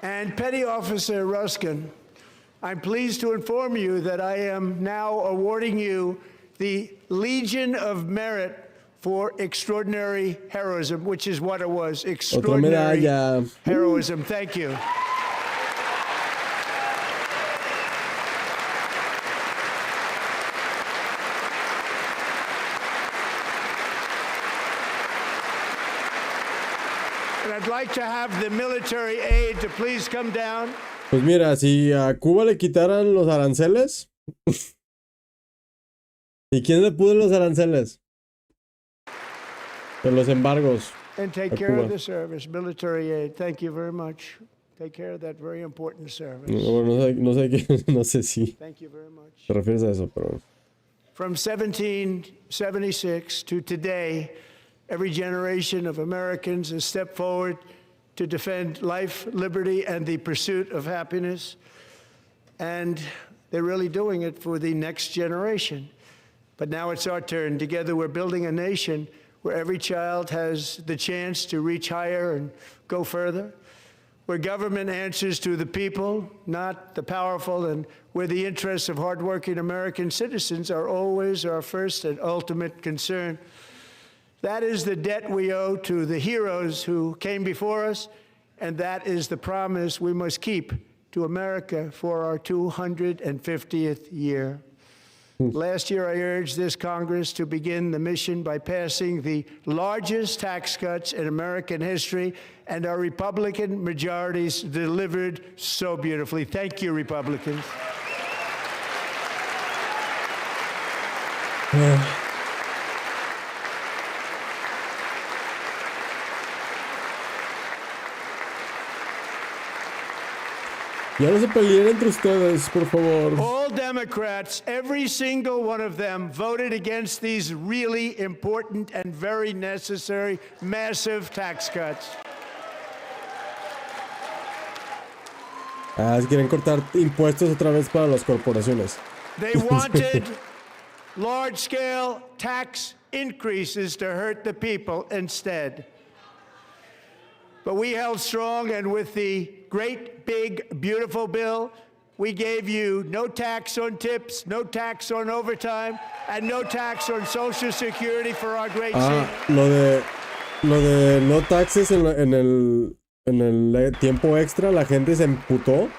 And Petty Officer Ruskin, I'm pleased to inform you that I am now awarding you the Legion of Merit for extraordinary heroism, which is what it was, extraordinary heroism. Thank you. And I'd like to have the military aid to please come down. Pues mira, si a Cuba le quitaran los aranceles. ¿Y quién le puso los aranceles? De los embargos. And take care of the service, military aid. Thank you very much. Take care of that very important service. No sé si Thank you very much. te refieres a eso, pero... From 1776 to today, every generation of Americans has stepped forward to defend life, liberty, and the pursuit of happiness. And they're really doing it for the next generation. But now it's our turn. Together we're building a nation where every child has the chance to reach higher and go further, where government answers to the people, not the powerful, and where the interests of hardworking American citizens are always our first and ultimate concern. That is the debt we owe to the heroes who came before us, and that is the promise we must keep to America for our 250th year. Last year, I urged this Congress to begin the mission by passing the largest tax cuts in American history, and our Republican majorities delivered so beautifully. Thank you, Republicans. Ya no se peleen entre ustedes, por favor. All Democrats, every single one of them, voted against these really important and very necessary massive tax cuts. Si quieren cortar impuestos otra vez para las corporaciones. They wanted large-scale tax increases to hurt the people instead. But we held strong, and with the great, big, beautiful bill, we gave you no tax on tips, no tax on overtime, and no tax on Social Security for our great seniors. Lo de no taxes en el tiempo extra, la gente se emputó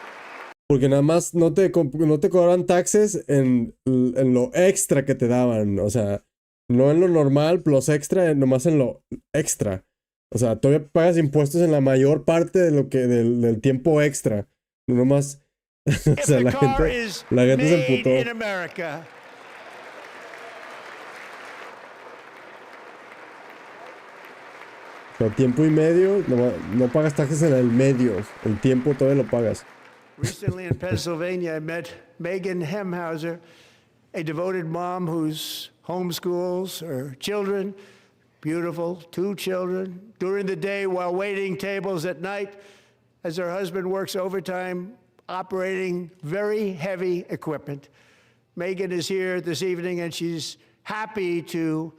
porque nada más no te cobraban taxes en lo extra que te daban. O sea, no en lo normal, plus extra, nomás en lo extra. O sea, todavía pagas impuestos en la mayor parte de lo que del tiempo extra. No nomás. O sea, la gente se emputó. O sea, tiempo y medio, no pagas taxes en el medio. El tiempo todavía lo pagas. Recently in Pennsylvania, I met Megan Hemhauser, a devoted mom who's homeschools her children. Beautiful, 2 children, during the day while waiting tables at night as her husband works overtime operating very heavy equipment. Megan is here this evening and she's happy to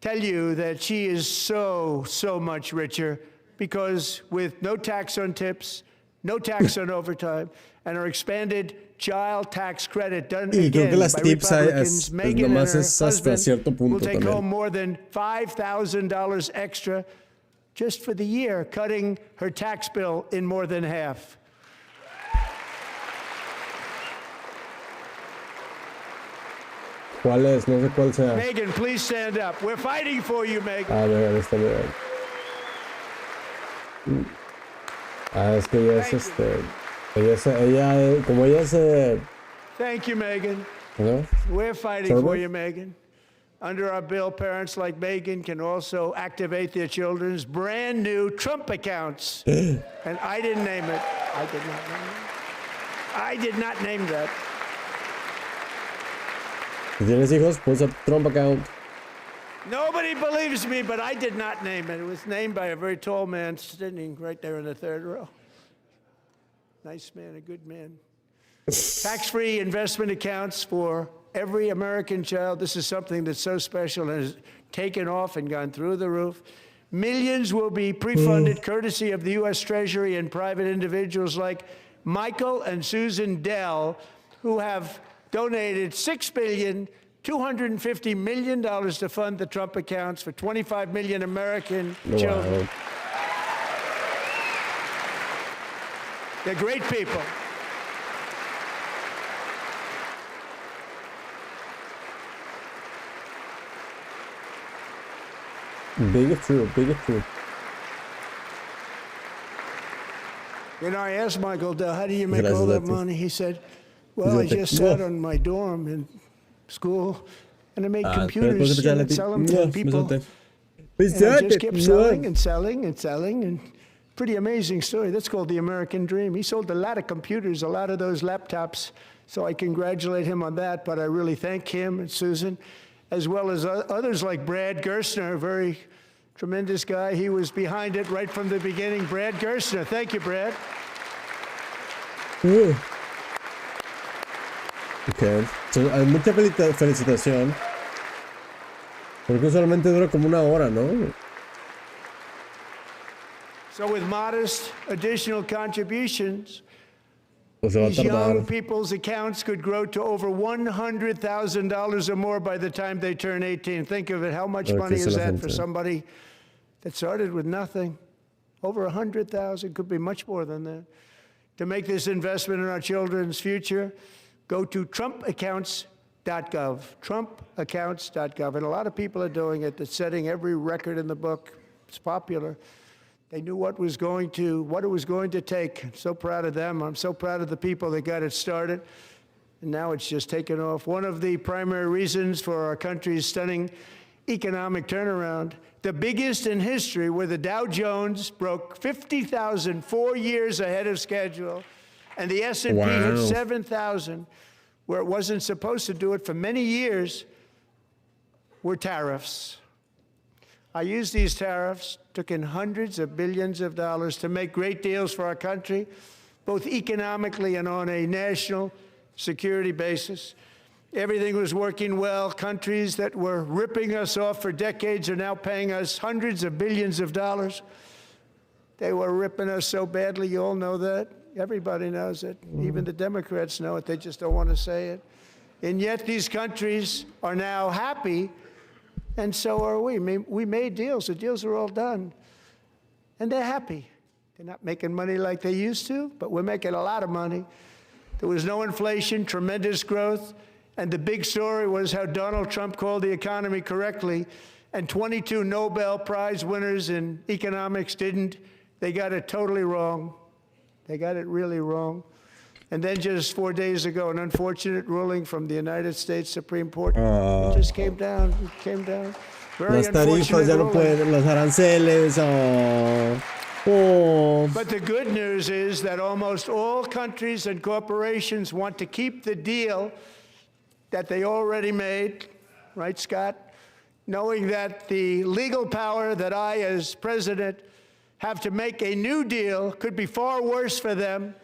tell you that she is so much richer because with no tax on tips, no tax on overtime, and our expanded child tax credit done again by Republicans, Megan and her husband will take home more than $5,000 extra just for the year, cutting her tax bill in more than half. ¿Cuál es? No sé cuál sea. Megan, please stand up. We're fighting for you, Megan. Mira, está bien. Es que ella es ella Thank you, Megan. ¿no? We're fighting for you, Megan. Under our bill, parents like Megan can also activate their children's brand new Trump accounts. And I didn't name it. I did not name that. Si tienes hijos, pon a Trump account. Nobody believes me, but I did not name it. It was named by a very tall man sitting right there in the 3rd row. Nice man, a good man. Tax-free investment accounts for every American child. This is something that's so special and has taken off and gone through the roof. Millions will be pre-funded courtesy of the U.S. Treasury and private individuals like Michael and Susan Dell, who have donated $6.25 billion to fund the Trump accounts for 25 million American children. Wow. They're great people. Big if true. You know, I asked Michael Dell, how do you make all that money? He said, well, I just sat on my dorm in school and I made computers and sell them to people. And I just kept selling and selling and selling. And pretty amazing story. That's called the American dream. He sold a lot of computers, a lot of those laptops. So I congratulate him on that. But I really thank him and Susan, as well as others like Brad Gerstner, a very tremendous guy. He was behind it right from the beginning. Brad Gerstner. Thank you, Brad. Okay. So, hay mucha felicitación. Porque solamente dura como una hora, ¿no? So with modest additional contributions, Pues se va a these young tardar. people's accounts could grow to over $100,000 or more by the time they turn 18. Think of it. How much money is that for somebody that started with nothing? Over 100,000, could be much more than that. To make this investment in our children's future, go to trumpaccounts.gov, trumpaccounts.gov. And a lot of people are doing it. They're setting every record in the book. It's popular. They knew what it was going to take. I'm so proud of them. I'm so proud of the people that got it started. And now it's just taken off. One of the primary reasons for our country's stunning economic turnaround, the biggest in history, where the Dow Jones broke 50,000 4 years ahead of schedule, and the S&P hit 7,000, where it wasn't supposed to do it for many years, were tariffs. I used these tariffs, took in hundreds of billions of dollars to make great deals for our country, both economically and on a national security basis. Everything was working well. Countries that were ripping us off for decades are now paying us hundreds of billions of dollars. They were ripping us so badly, you all know that. Everybody knows it. Even the Democrats know it, they just don't want to say it. And yet these countries are now happy, and so are we. We made deals, the deals are all done. And they're happy. They're not making money like they used to, but we're making a lot of money. There was no inflation, tremendous growth, and the big story was how Donald Trump called the economy correctly, and 22 Nobel Prize winners in economics didn't. They got it totally wrong. They got it really wrong. And then just 4 days ago, an unfortunate ruling from the United States Supreme Court. It just came down. It came down. Very Las tarifas ya no pueden, los aranceles. But the good news is that almost all countries and corporations want to keep the deal that they already made, right, Scott? Knowing that the legal power that I, as president, have to make a new deal could be far worse for them,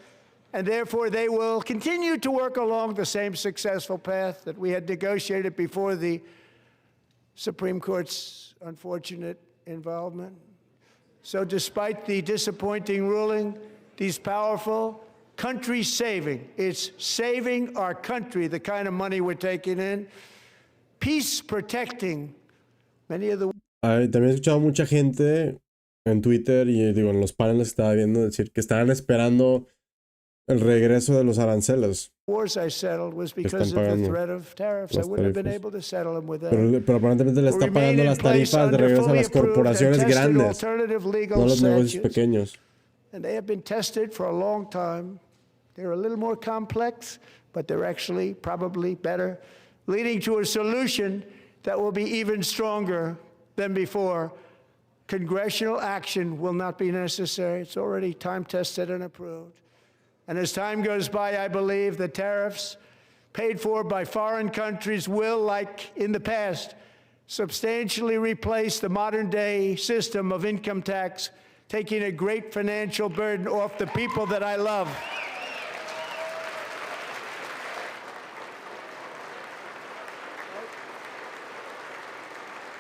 and therefore they will continue to work along the same successful path that we had negotiated before the Supreme Court's unfortunate involvement. So despite the disappointing ruling, these powerful country saving, it's saving our country, the kind of money we're taking in, peace protecting many of the... También he escuchado mucha gente en Twitter y digo en los paneles que estaba viendo decir que estaban esperando el regreso de los aranceles. Wars I settled was because of the threat of tariffs. I wouldn't have been able to settle them without. Pero aparentemente le está pagando las tarifas de regreso a las corporaciones grandes, no los negocios pequeños. And they have been tested for a long time. They're a little more complex, but they're actually probably better, leading to a solution that will be even stronger than before. Congressional action will not be necessary. It's already time-tested and approved. And as time goes by, I believe the tariffs paid for by foreign countries will, like in the past, substantially replace the modern-day system of income tax, taking a great financial burden off the people that I love.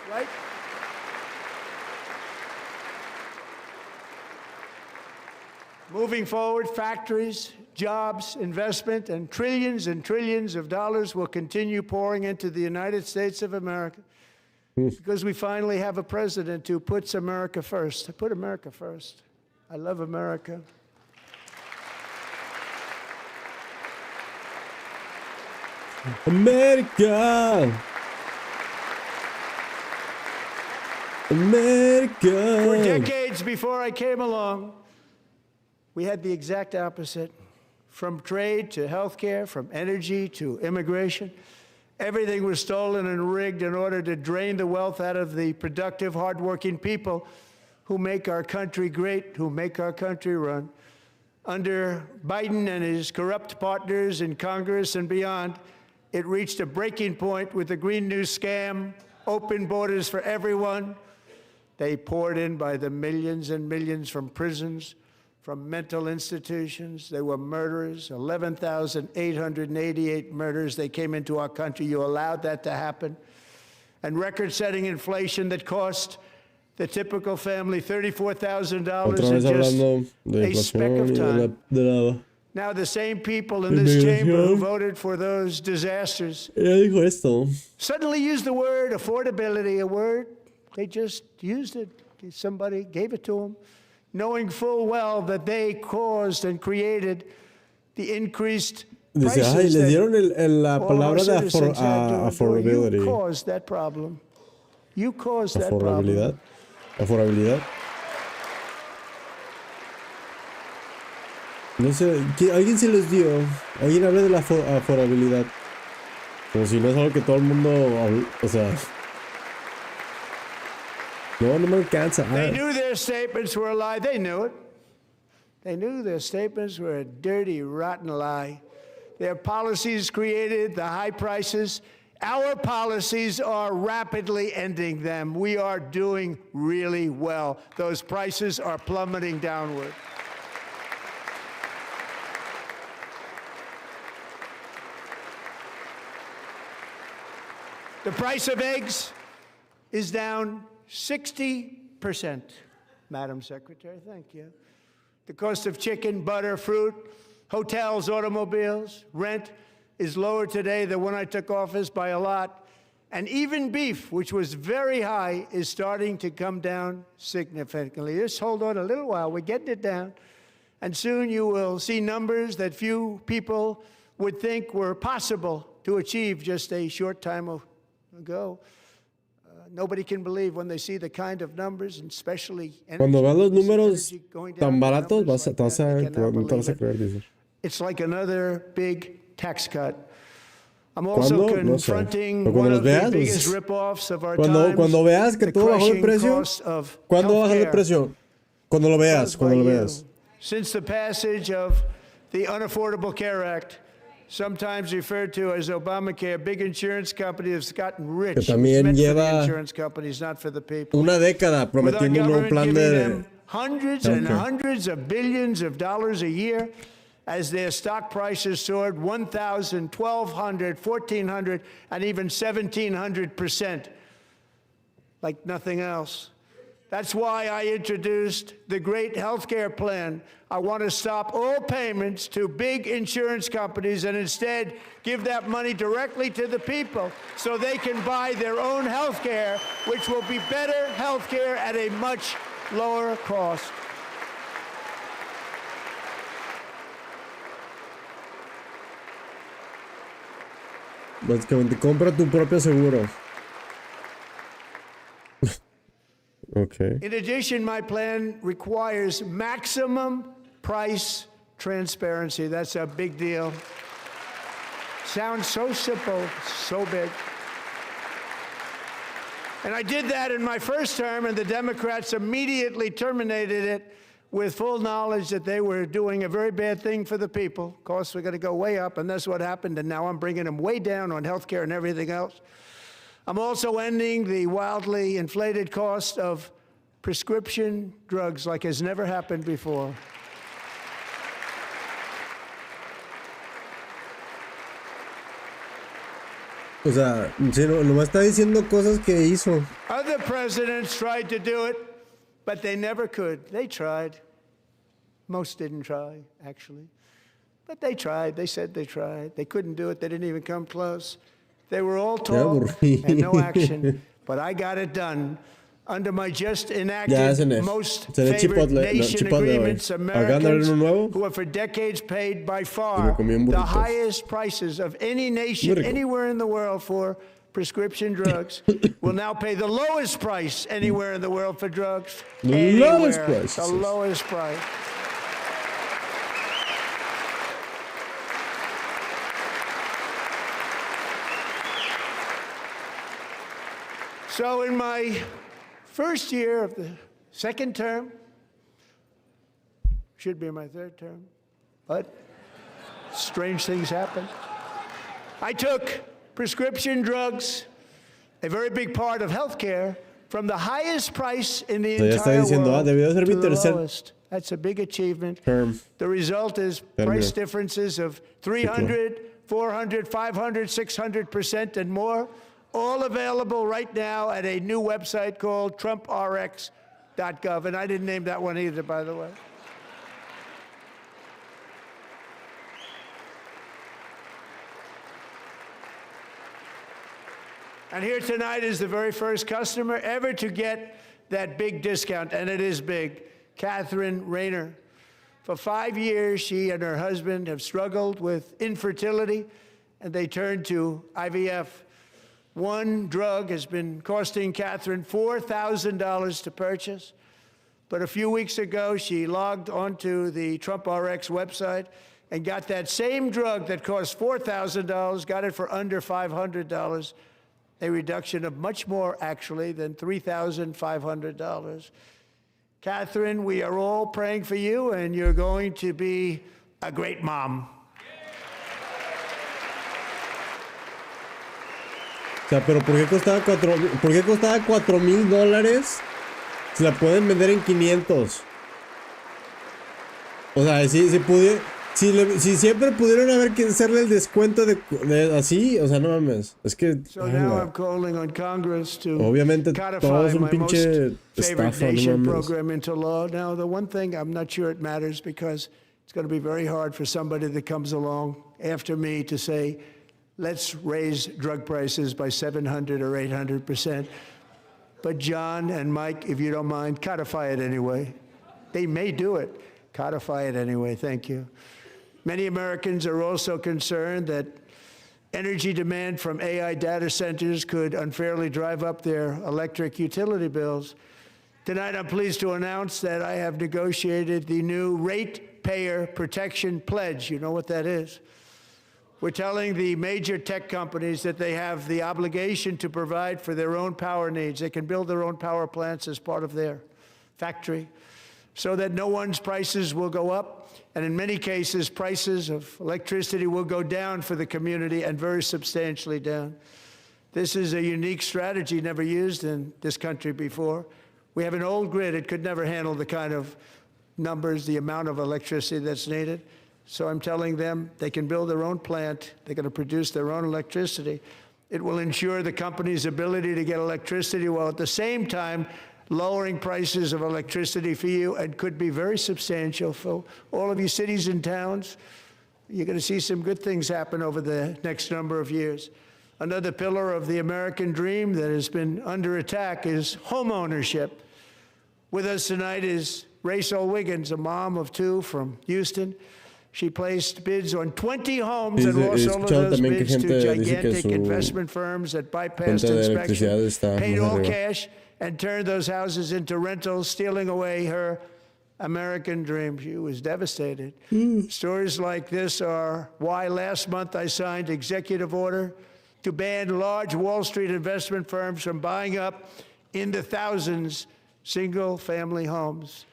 Right? Moving forward, factories, jobs, investment, and trillions of dollars will continue pouring into the United States of America because we finally have a president who puts America first. I put America first. I love America. America! America! For decades before I came along, we had the exact opposite. From trade to healthcare, from energy to immigration, everything was stolen and rigged in order to drain the wealth out of the productive, hardworking people who make our country great, who make our country run. Under Biden and his corrupt partners in Congress and beyond, it reached a breaking point with the Green New scam, open borders for everyone. They poured in by the millions and millions from prisons, from mental institutions. They were murderers, 11,888 murders. They came into our country. You allowed that to happen. And record-setting inflation that cost the typical family $34,000 in just a speck of time. Now the same people in this chamber who voted for those disasters suddenly used the word affordability, a word, they just used it. Somebody gave it to them, knowing full well that they caused and created the increased prices. Dice, ay, les dieron la palabra de affordability. You caused that problem. You caused that problem. Affordabilidad. No sé, alguien se los dio. Alguien habla de la affordabilidad. Como si no es algo que todo el mundo o sea. No me alcanza. They knew their statements were a lie. They knew it. They knew their statements were a dirty, rotten lie. Their policies created the high prices. Our policies are rapidly ending them. We are doing really well. Those prices are plummeting downward. The price of eggs is down 60%. Madam Secretary, thank you. The cost of chicken, butter, fruit, hotels, automobiles, rent is lower today than when I took office by a lot. And even beef, which was very high, is starting to come down significantly. Just hold on a little while, we're getting it down. And soon you will see numbers that few people would think were possible to achieve just a short time ago. Nobody can believe when they see the kind of numbers, and especially Cuando veas los números energy going tan down, baratos, numbers te vas a, like that, I cannot no te vas a believe creer, it. dice. It's like another big tax cut. I'm also ¿Cuándo? No sé. confronting Pero one cuando of los the veas, biggest pues, rip-offs of our cuando times, veas que the todo bajó de crushing precio, cost of ¿cuándo baja de healthcare precio? Cuando lo veas, caused cuando lo by you. veas. Since the passage of the Unaffordable Care Act, sometimes referred to as Obamacare, big insurance companies have gotten rich. Que It was también meant for the lleva insurance companies, not for the people. Una década With our prometiendo un nuevo government plan giving de them hundreds and healthcare. hundreds of billions of dollars a year as their stock prices soared 1,000, 1,200, 1,400, and even 1,700%, like nothing else. That's why I introduced the great healthcare plan. I want to stop all payments to big insurance companies and instead give that money directly to the people so they can buy their own healthcare, which will be better healthcare at a much lower cost. Básicamente, compra tu propio seguro. Okay. In addition, my plan requires maximum price transparency. That's a big deal. Sounds so simple, so big. And I did that in my first term, and the Democrats immediately terminated it with full knowledge that they were doing a very bad thing for the people. Costs were going to go way up, and that's what happened, and now I'm bringing them way down on health care and everything else. I'm also ending the wildly inflated cost of prescription drugs like has never happened before. O sea, sí, nomás está diciendo cosas que hizo. Other presidents tried to do it, but they never could. They tried. Most didn't try, actually. But they tried. They said they tried. They couldn't do it. They didn't even come close. They were all talk and no action. But I got it done. Under my just enacted most favored nation agreements, Americans who have for decades paid by far the highest prices of any nation anywhere in the world for prescription drugs will now pay the lowest price anywhere in the world for drugs. The lowest price. The lowest price. So in my first year of the second term, should be my third term, but strange things happen. I took prescription drugs, a very big part of healthcare, from the highest price in the entire world to the lowest. That's a big achievement. The result is price differences of 300, 400, 500, 600% and more. All available right now at a new website called TrumpRx.gov. And I didn't name that one either, by the way. And here tonight is the very first customer ever to get that big discount, and it is big, Catherine Rayner. For 5 years, she and her husband have struggled with infertility, and they turned to IVF. One drug has been costing Catherine $4,000 to purchase. But a few weeks ago, she logged onto the TrumpRx website and got that same drug that cost $4,000, got it for under $500, a reduction of much more, actually, than $3,500. Catherine, we are all praying for you, and you're going to be a great mom. O sea, pero ¿por qué costaba $4,000? Si la pueden vender en 500. O sea, si Si siempre pudieron haber que hacerle el descuento de así, o sea, no mames. Es que. So now I'm calling on Congress to Obviamente todo codify es un my most pinche favorite estafa, no nation mames. program into law. Now, the one thing I'm not sure it matters because it's going to be very hard for somebody that comes along after me to say, let's raise drug prices by 700 or 800%. But John and Mike, if you don't mind, codify it anyway. They may do it. Codify it anyway. Thank you. Many Americans are also concerned that energy demand from AI data centers could unfairly drive up their electric utility bills. Tonight, I'm pleased to announce that I have negotiated the new Ratepayer Protection Pledge. You know what that is? We're telling the major tech companies that they have the obligation to provide for their own power needs. They can build their own power plants as part of their factory so that no one's prices will go up. And in many cases, prices of electricity will go down for the community and very substantially down. This is a unique strategy never used in this country before. We have an old grid. It could never handle the kind of numbers, the amount of electricity that's needed. So I'm telling them they can build their own plant. They're going to produce their own electricity. It will ensure the company's ability to get electricity while at the same time lowering prices of electricity for you, and could be very substantial for all of you cities and towns. You're going to see some good things happen over the next number of years. Another pillar of the American dream that has been under attack is home ownership. With us tonight is Rachel Wiggins, a mom of two from Houston. She placed bids on 20 homes and lost all of those bids to gigantic investment firms that bypassed inspection, paid all cash, and turned those houses into rentals, stealing away her American dream. She was devastated. Stories like this are why last month I signed executive order to ban large Wall Street investment firms from buying up in the thousands single-family homes.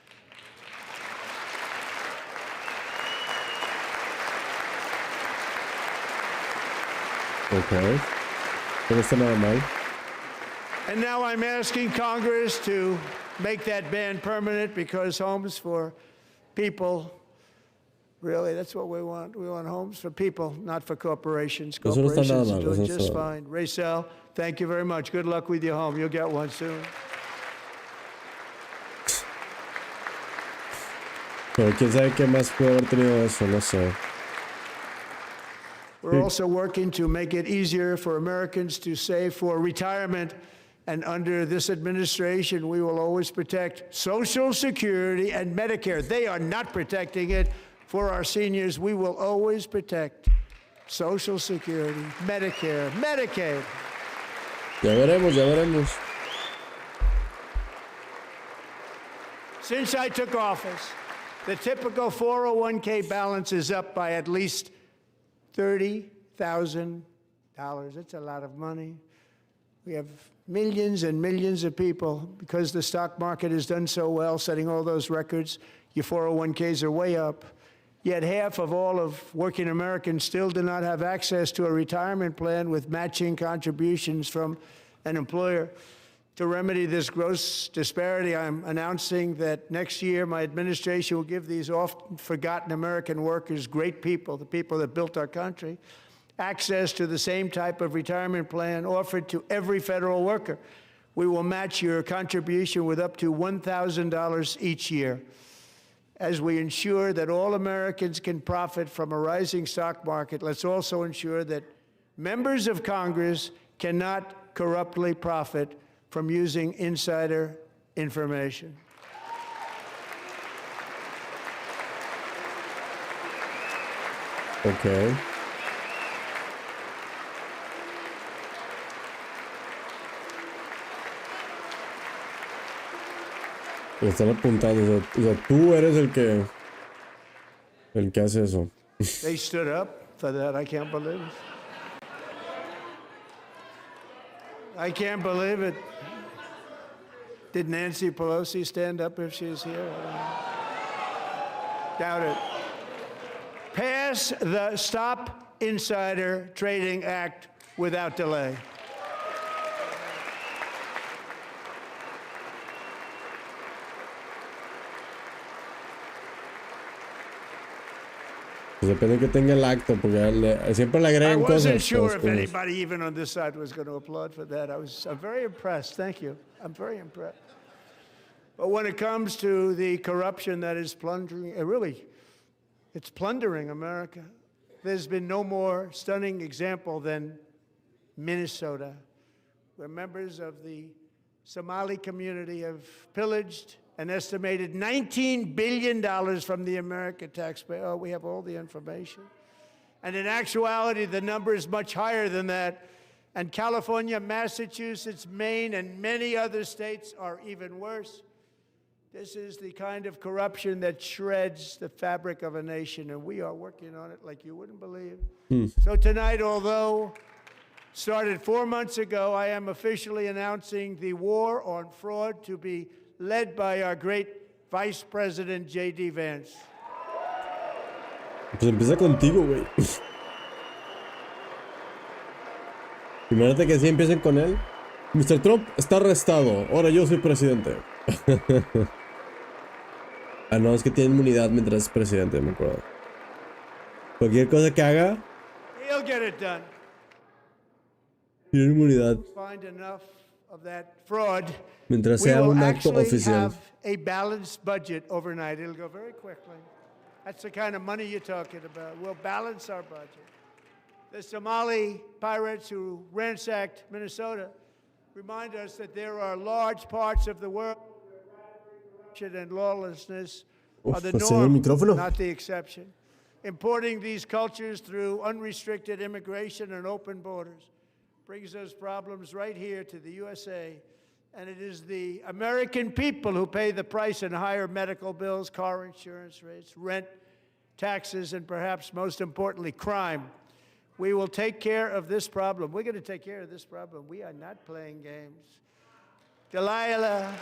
Okay. No está nada mal. And now I'm asking Congress to make that ban permanent because homes for people, really, that's what we want. We want homes for people, not for corporations. Eso no está nada Corporations mal, are doing eso just está- fine. Rachel, thank you very much. Good luck with your home. You'll get one soon. Pero quién sabe qué más puede haber tenido eso, no sé. We're also working to make it easier for Americans to save for retirement. And under this administration, we will always protect Social Security and Medicare. They are not protecting it for our seniors. We will always protect Social Security, Medicare, Medicaid. Ya veremos, ya veremos. Since I took office, the typical 401k balance is up by at least $30,000. That's a lot of money. We have millions and millions of people, because the stock market has done so well, setting all those records, your 401ks are way up. Yet half of all of working Americans still do not have access to a retirement plan with matching contributions from an employer. To remedy this gross disparity, I'm announcing that next year my administration will give these often forgotten American workers, great people, the people that built our country, access to the same type of retirement plan offered to every federal worker. We will match your contribution with up to $1,000 each year. As we ensure that all Americans can profit from a rising stock market, let's also ensure that members of Congress cannot corruptly profit from using insider information. Okay. Lo están apuntando. O sea, tú eres el que hace eso. They stood up for that. I can't believe it. I can't believe it. Did Nancy Pelosi stand up if she's here? Doubt it. Pass the Stop Insider Trading Act without delay. depende que tenga el acto, porque siempre le I agregan wasn't cosas. sure if cosas. anybody, even on this side, was going to applaud for that. I'm very impressed. Thank you. I'm very impressed. But when it comes to the corruption that is plundering, it's plundering America. There's been no more stunning example than Minnesota, where members of the Somali community have pillaged an estimated $19 billion from the American taxpayer. Oh, we have all the information. And in actuality, the number is much higher than that. And California, Massachusetts, Maine, and many other states are even worse. This is the kind of corruption that shreds the fabric of a nation, and we are working on it like you wouldn't believe. So tonight, although started 4 months ago, I am officially announcing the war on fraud to be led by our great Vice President J.D. Vance. Pues empieza contigo, güey. Imagínate que así empiecen con él. Mr. Trump está arrestado. Ahora yo soy presidente. Ah, no, es que tiene inmunidad mientras es presidente, me acuerdo. Cualquier cosa que haga, He'll get it done. tiene inmunidad. Find enough of that fraud. Mientras We sea will un acto actually oficial. have a balanced budget overnight. It'll go very quickly. That's the kind of money you're talking about. We'll balance our budget. The Somali pirates who ransacked Minnesota remind us that there are large parts of the world where corruption and lawlessness are the Uf, el norm, micrófono. not the exception. Importing these cultures through unrestricted immigration and open borders brings us problems right here to the USA. And it is the American people who pay the price in higher medical bills, car insurance rates, rent, taxes, and perhaps most importantly, crime. We will take care of this problem. We're going to take care of this problem. We are not playing games. Delilah.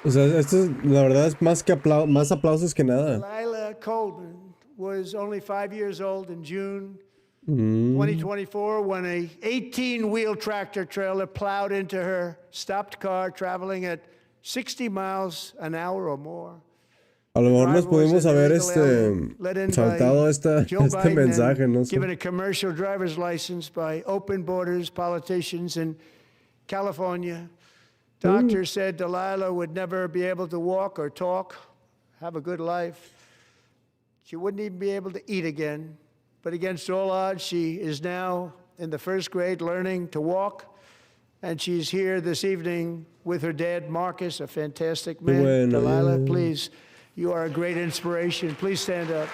O sea, esto es, la verdad es más que más aplausos que nada. Delilah Coleman was only 5 years old in June 2024 when a 18-wheel tractor trailer plowed into her stopped car traveling at 60 miles an hour or more. A lo mejor nos Driver was pudimos an haber illegal alien let in by saltado Joe este Biden mensaje, and no sé. given a commercial driver's license by open borders politicians in California. Doctors said Delilah would never be able to walk or talk, have a good life. She wouldn't even be able to eat again. But against all odds, she is now in the first grade learning to walk. And she's here this evening with her dad, Marcus, a fantastic man. Bueno, Delilah, yeah. please, you are a great inspiration. Please stand up.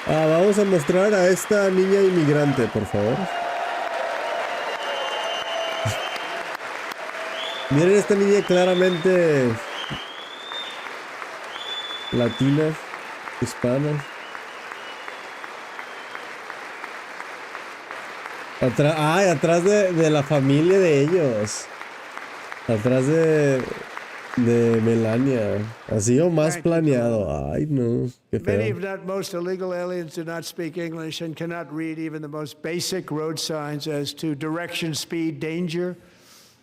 Vamos a mostrar a esta niña inmigrante, por favor. Miren esta niña claramente latina, hispana. Atrás de la familia de ellos. Atrás de Melania. Así o más planeado. Ay, no. Qué Many, feo. if not most, illegal aliens do not speak English and cannot read even the most basic road signs as to direction, speed, danger,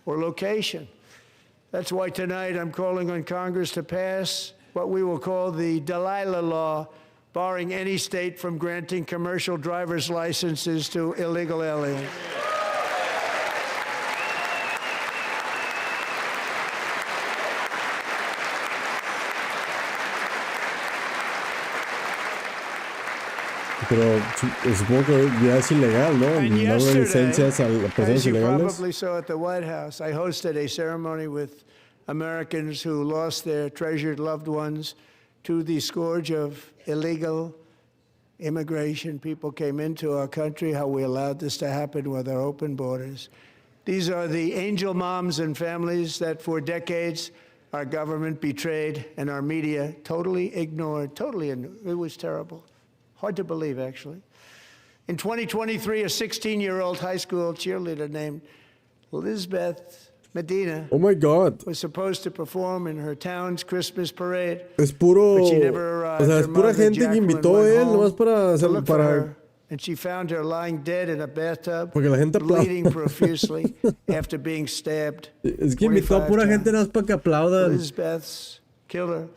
or location. That's why tonight I'm calling on Congress to pass what we will call the Delilah Law, barring any state from granting commercial driver's licenses to illegal aliens. Pero supongo que ya es ilegal, ¿no? And No dan licencias a yesterday, personas as you ilegales. probably saw at the White House, I hosted a ceremony with Americans who lost their treasured loved ones to the scourge of illegal immigration. People came into our country, how we allowed this to happen with our open borders. These are the angel moms and families that for decades our government betrayed and our media totally ignored. It was terrible. Hard to believe, actually. In 2023, a 16-year-old high school cheerleader named Elizabeth Medina Oh my God. was supposed to perform in her town's Christmas parade. Es puro. But she never arrived. O sea, Her es pura mother, gente que Jacqueline, invitó went él home nomás para to look for para her and she found her lying dead in a bathtub, Porque la gente aplaude. bleeding profusely after being stabbed. Es que invitó a pura 25 gente nada más para que aplaudan. Elizabeth's killer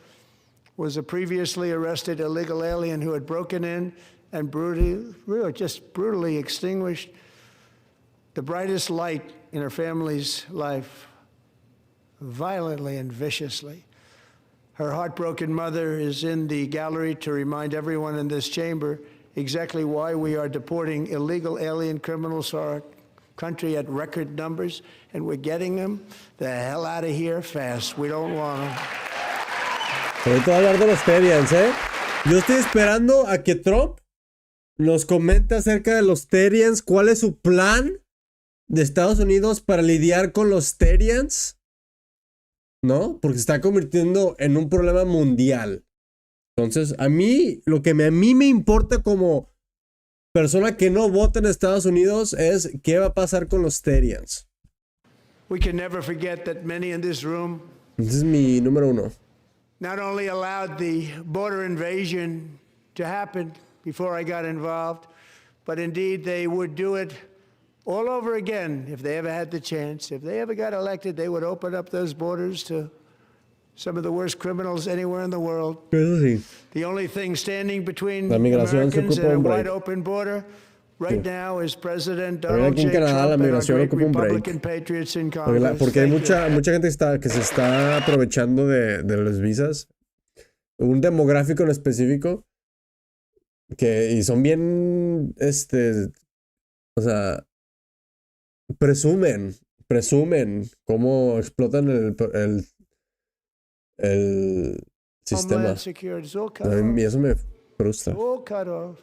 was a previously arrested illegal alien who had broken in and brutally extinguished the brightest light in her family's life, violently and viciously. Her heartbroken mother is in the gallery to remind everyone in this chamber exactly why we are deporting illegal alien criminals to our country at record numbers, and we're getting them the hell out of here fast. We don't want them. Ahorita voy a hablar de los Terians, Yo estoy esperando a que Trump nos comente acerca de los Terians, cuál es su plan de Estados Unidos para lidiar con los Terians, ¿no? Porque se está convirtiendo en un problema mundial. Entonces, a mí, lo que a mí me importa como persona que no vota en Estados Unidos es qué va a pasar con los Terians. We can never forget that many in this room Ese es mi número 1. not only allowed the border invasion to happen before I got involved, but indeed they would do it all over again if they ever had the chance. If they ever got elected, they would open up those borders to some of the worst criminals anywhere in the world. Eso sí. The only thing standing between La migración se Americans ocupa and a un break. wide open border right now is President Pero Donald aquí en J. Canadá la Trump and our migración great ocupa un break. Republican patriots in Porque, Congress. porque hay Thank you. mucha gente que se está aprovechando de las visas. Un demográfico en específico. Y son bien, o sea, presumen cómo explotan el sistema. Homeland Security is all cut A off. mí eso me frustra. All cut off.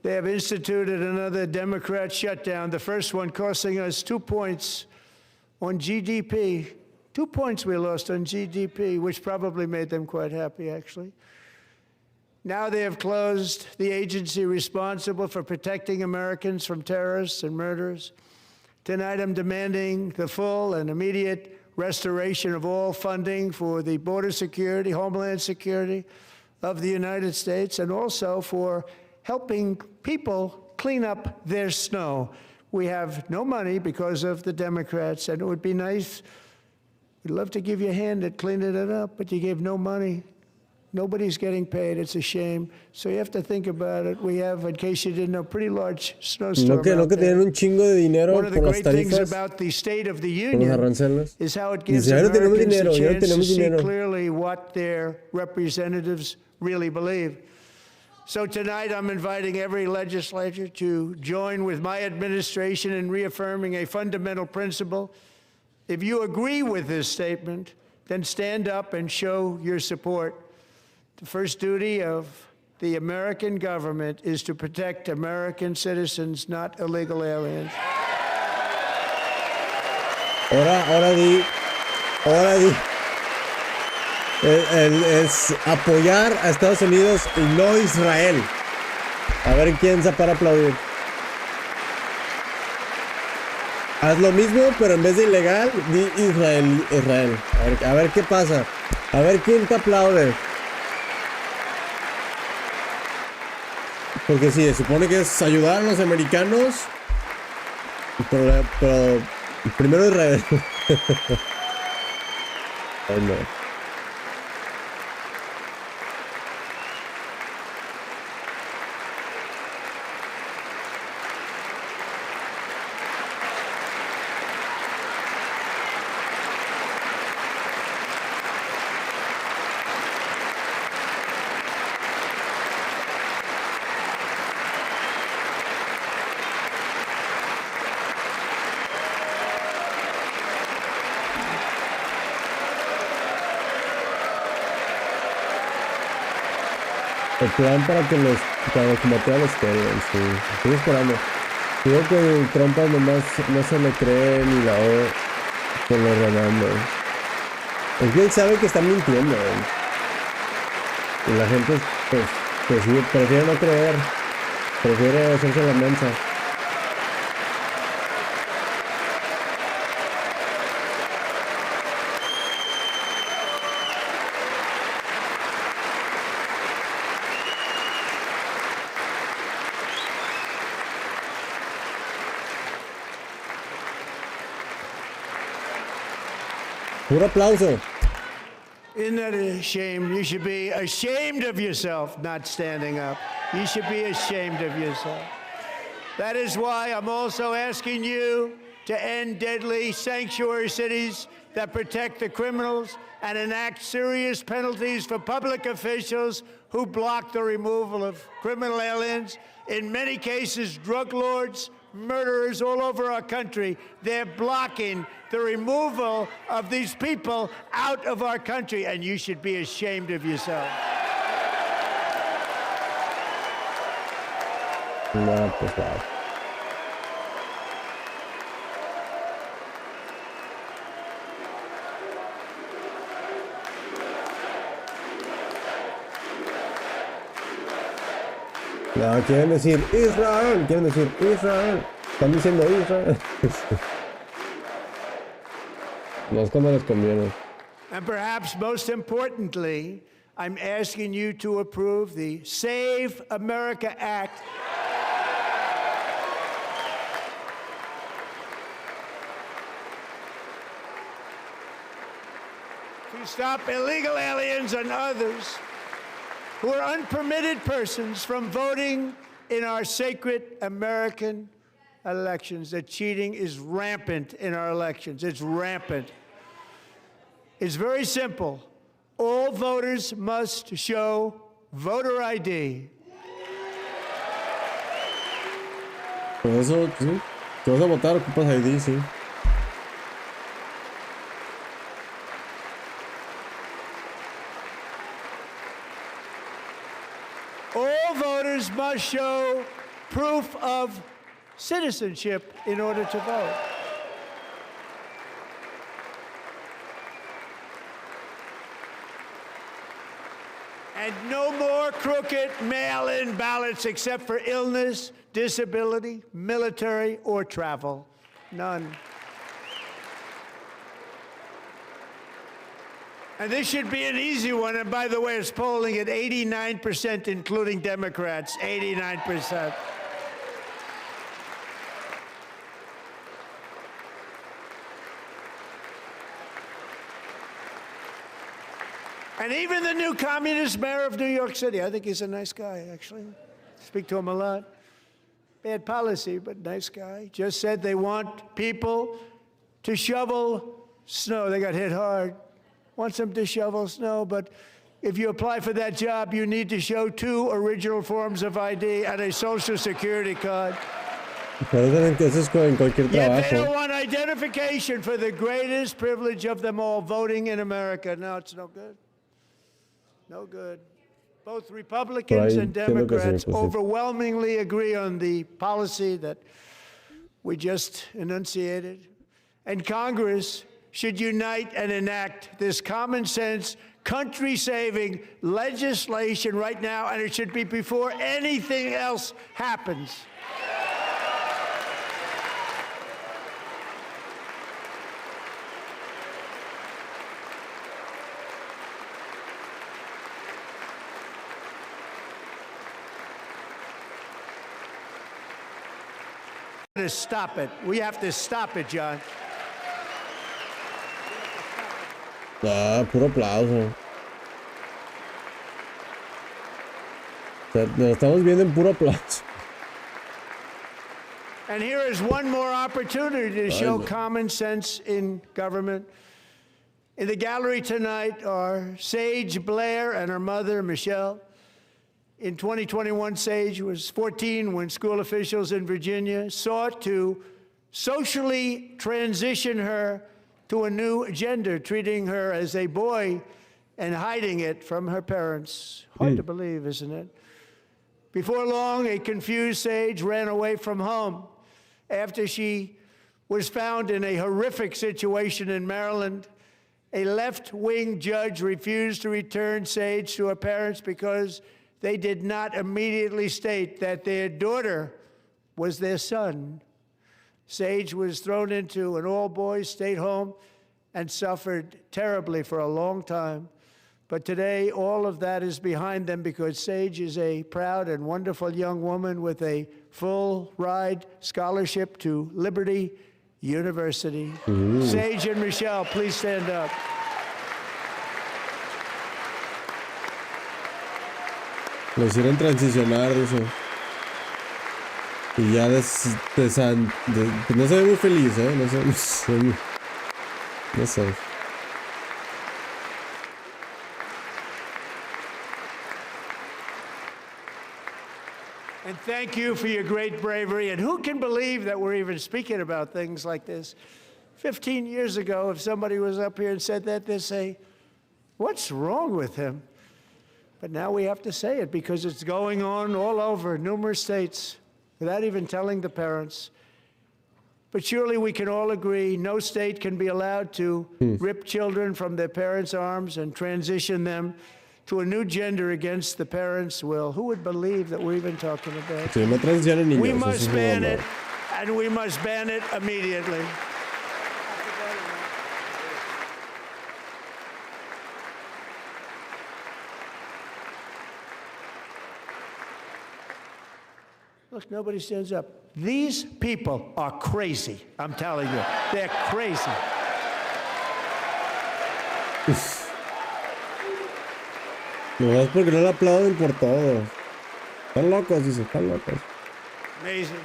They have instituted another Democrat shutdown, the first one costing us 2 points on GDP. 2 points we lost on GDP, which probably made them quite happy, actually. Now they have closed the agency responsible for protecting Americans from terrorists and murderers. Tonight I'm demanding the full and immediate restoration of all funding for the border security, homeland security of the United States, and also for helping people clean up their snow. We have no money because of the Democrats, and it would be nice. We'd love to give you a hand at cleaning it up, but you gave no money. Nobody's getting paid. It's a shame. So you have to think about it. We have, in case you didn't know, pretty large snowstorm No out que there. tienen un chingo de dinero One of the por las great things tarifas, about the State of the por los Union aranceles. is how it gives Dice, ya no tenemos Americans dinero, a ya no chance to tenemos see dinero. clearly what their representatives really believe. So tonight I'm inviting every legislature to join with my administration in reaffirming a fundamental principle. If you agree with this statement, then stand up and show your support. The first duty of the American government is to protect American citizens, not illegal aliens. Ahora di. Es apoyar a Estados Unidos y no Israel. A ver quién se para aplaudir. Haz lo mismo, pero en vez de ilegal, di Israel. A ver qué pasa. A ver quién te aplaude. Porque sí, se supone que es ayudar a los americanos. Pero primero Israel. Ay, no. El plan para combatir a los Terians, sí. Estoy esperando. Creo que el Trump nomás no se le cree ni la O con los remandos. Es que él sabe que está mintiendo, Y la gente, pues sí, prefiere no creer. Prefiere hacerse la mensa. Puro aplauso. Isn't that a shame? You should be ashamed of yourself not standing up. You should be ashamed of yourself. That is why I'm also asking you to end deadly sanctuary cities that protect the criminals and enact serious penalties for public officials who block the removal of criminal aliens. In many cases, drug lords, murderers all over our country, they're blocking the removal of these people out of our country, and you should be ashamed of yourself. No, pues wow. No, quieren decir Israel, quieren decir Israel. Están diciendo Israel. No es cuando les conviene. And perhaps most importantly, I'm asking you to approve the Save America Act. To stop illegal aliens and others who are unpermitted persons from voting in our sacred American elections. That cheating is rampant in our elections. It's rampant. It's very simple. All voters must show voter ID. Por eso, sí. Si vas a votar, ocupas ID, sí. All voters must show proof of citizenship in order to vote. And no more crooked mail-in ballots except for illness, disability, military, or travel. None. And this should be an easy one. And by the way, it's polling at 89%, including Democrats. 89%. And even the new communist mayor of New York City, I think he's a nice guy, actually. Speak to him a lot. Bad policy, but nice guy. Just said they want people to shovel snow. They got hit hard. Wants them to shovel snow, but if you apply for that job, you need to show 2 original forms of ID and a Social Security card. Parece que eso es en cualquier Yet they don't trabajo. want identification for the greatest privilege of them all, voting in America. No, it's no good. No good. Both Republicans and Democrats overwhelmingly agree on the policy that we just enunciated. And Congress should unite and enact this common sense, country-saving legislation right now, and it should be before anything else happens. To stop it. We have to stop it, John. Ah, puro aplauso. O sea, nos estamos viendo en puro aplauso. And here is one more opportunity to show common sense in government. In the gallery tonight are Sage Blair and her mother, Michelle. In 2021, Sage was 14 when school officials in Virginia sought to socially transition her to a new gender, treating her as a boy and hiding it from her parents. Hard to believe, isn't it? Before long, a confused Sage ran away from home after she was found in a horrific situation in Maryland. A left-wing judge refused to return Sage to her parents because they did not immediately state that their daughter was their son. Sage was thrown into an all-boys state home and suffered terribly for a long time. But today, all of that is behind them because Sage is a proud and wonderful young woman with a full ride scholarship to Liberty University. Sage and Michelle, please stand up. Lo hicieron transicionar, dice. Y ya pues no se ve muy feliz, ¿eh? No sé. And thank you for your great bravery. And who can believe that we're even speaking about things like this? 15 years ago, if somebody was up here and said that, they'd say, what's wrong with him? But now we have to say it because it's going on all over numerous states without even telling the parents. But surely we can all agree no state can be allowed to rip children from their parents' arms and transition them to a new gender against the parents' will. Who would believe that we're even talking about? Sí, no transicionen niños. We must ban it, and we must ban it immediately. Look, nobody stands up. These people are crazy. I'm telling you, they're crazy. No es porque no le aplauden por todo. Están locos, dice, están locos. Amazing.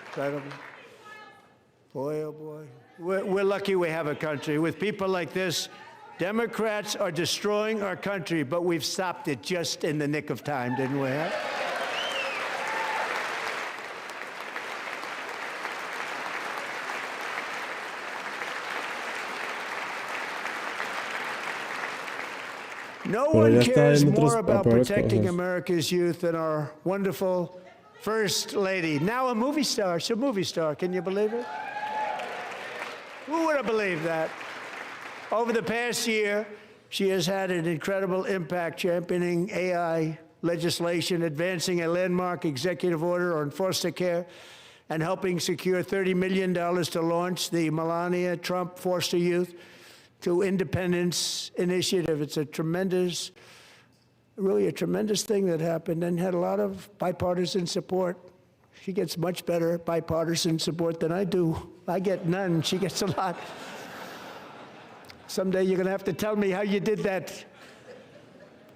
Incredible. Boy, oh boy. We're lucky we have a country. With people like this, Democrats are destroying our country, but we've stopped it just in the nick of time, didn't we? Huh? No one cares more about protecting America's youth than our wonderful First Lady. Now a movie star. She's a movie star. Can you believe it? Who would have believed that? Over the past year, she has had an incredible impact championing AI legislation, advancing a landmark executive order on foster care, and helping secure $30 million to launch the Melania Trump Foster Youth to Independence Initiative. It's a tremendous, really a tremendous thing that happened and had a lot of bipartisan support. She gets much better bipartisan support than I do. I get none, she gets a lot. Someday you're gonna have to tell me how you did that.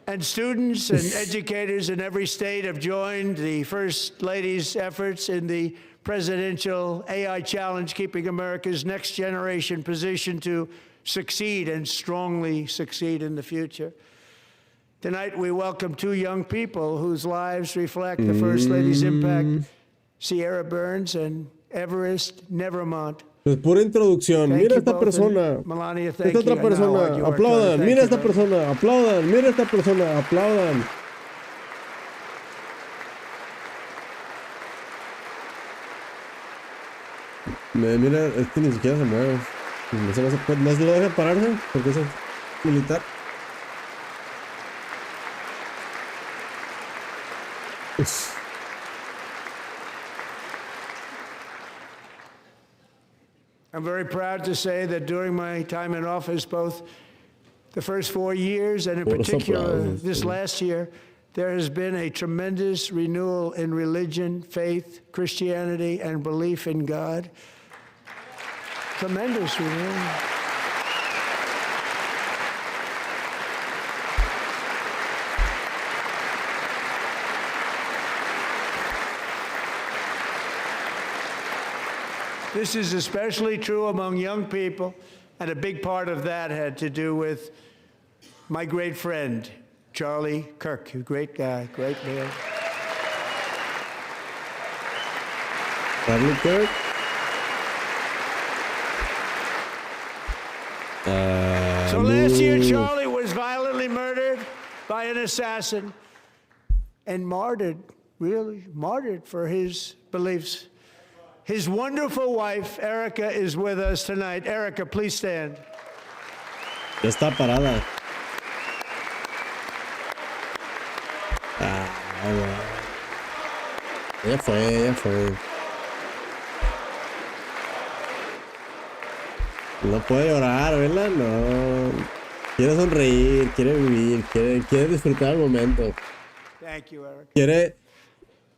And students and educators in every state have joined the First Lady's efforts in the presidential AI challenge, keeping America's next generation positioned to succeed and strongly succeed in the future. Tonight, we welcome two young people whose lives reflect the First Lady's impact, Sierra Burns and Everest Nevermont. Es pura introducción. Mira esta persona. Melania, Esta otra persona. Aplaudan. Mira esta persona. Aplaudan. Mira esta persona. Aplaudan. Mira, este ni siquiera se mueve. No se lo deja pararse porque es militar. I'm very proud to say that during my time in office, both the first 4 years and in particular this last year, there has been a tremendous renewal in religion, faith, Christianity, and belief in God. Tremendous renewal. This is especially true among young people, and a big part of that had to do with my great friend, Charlie Kirk, a great guy, great man. Charlie Kirk? So last year, Charlie was violently murdered by an assassin and martyred, really martyred for his beliefs. His wonderful wife, Erica, is with us tonight. Erica, please stand. Ya está parada. Ya fue. No puede llorar, ¿verdad? No. Quiere sonreír, quiere vivir, quiere disfrutar el momento. Thank you, Erica.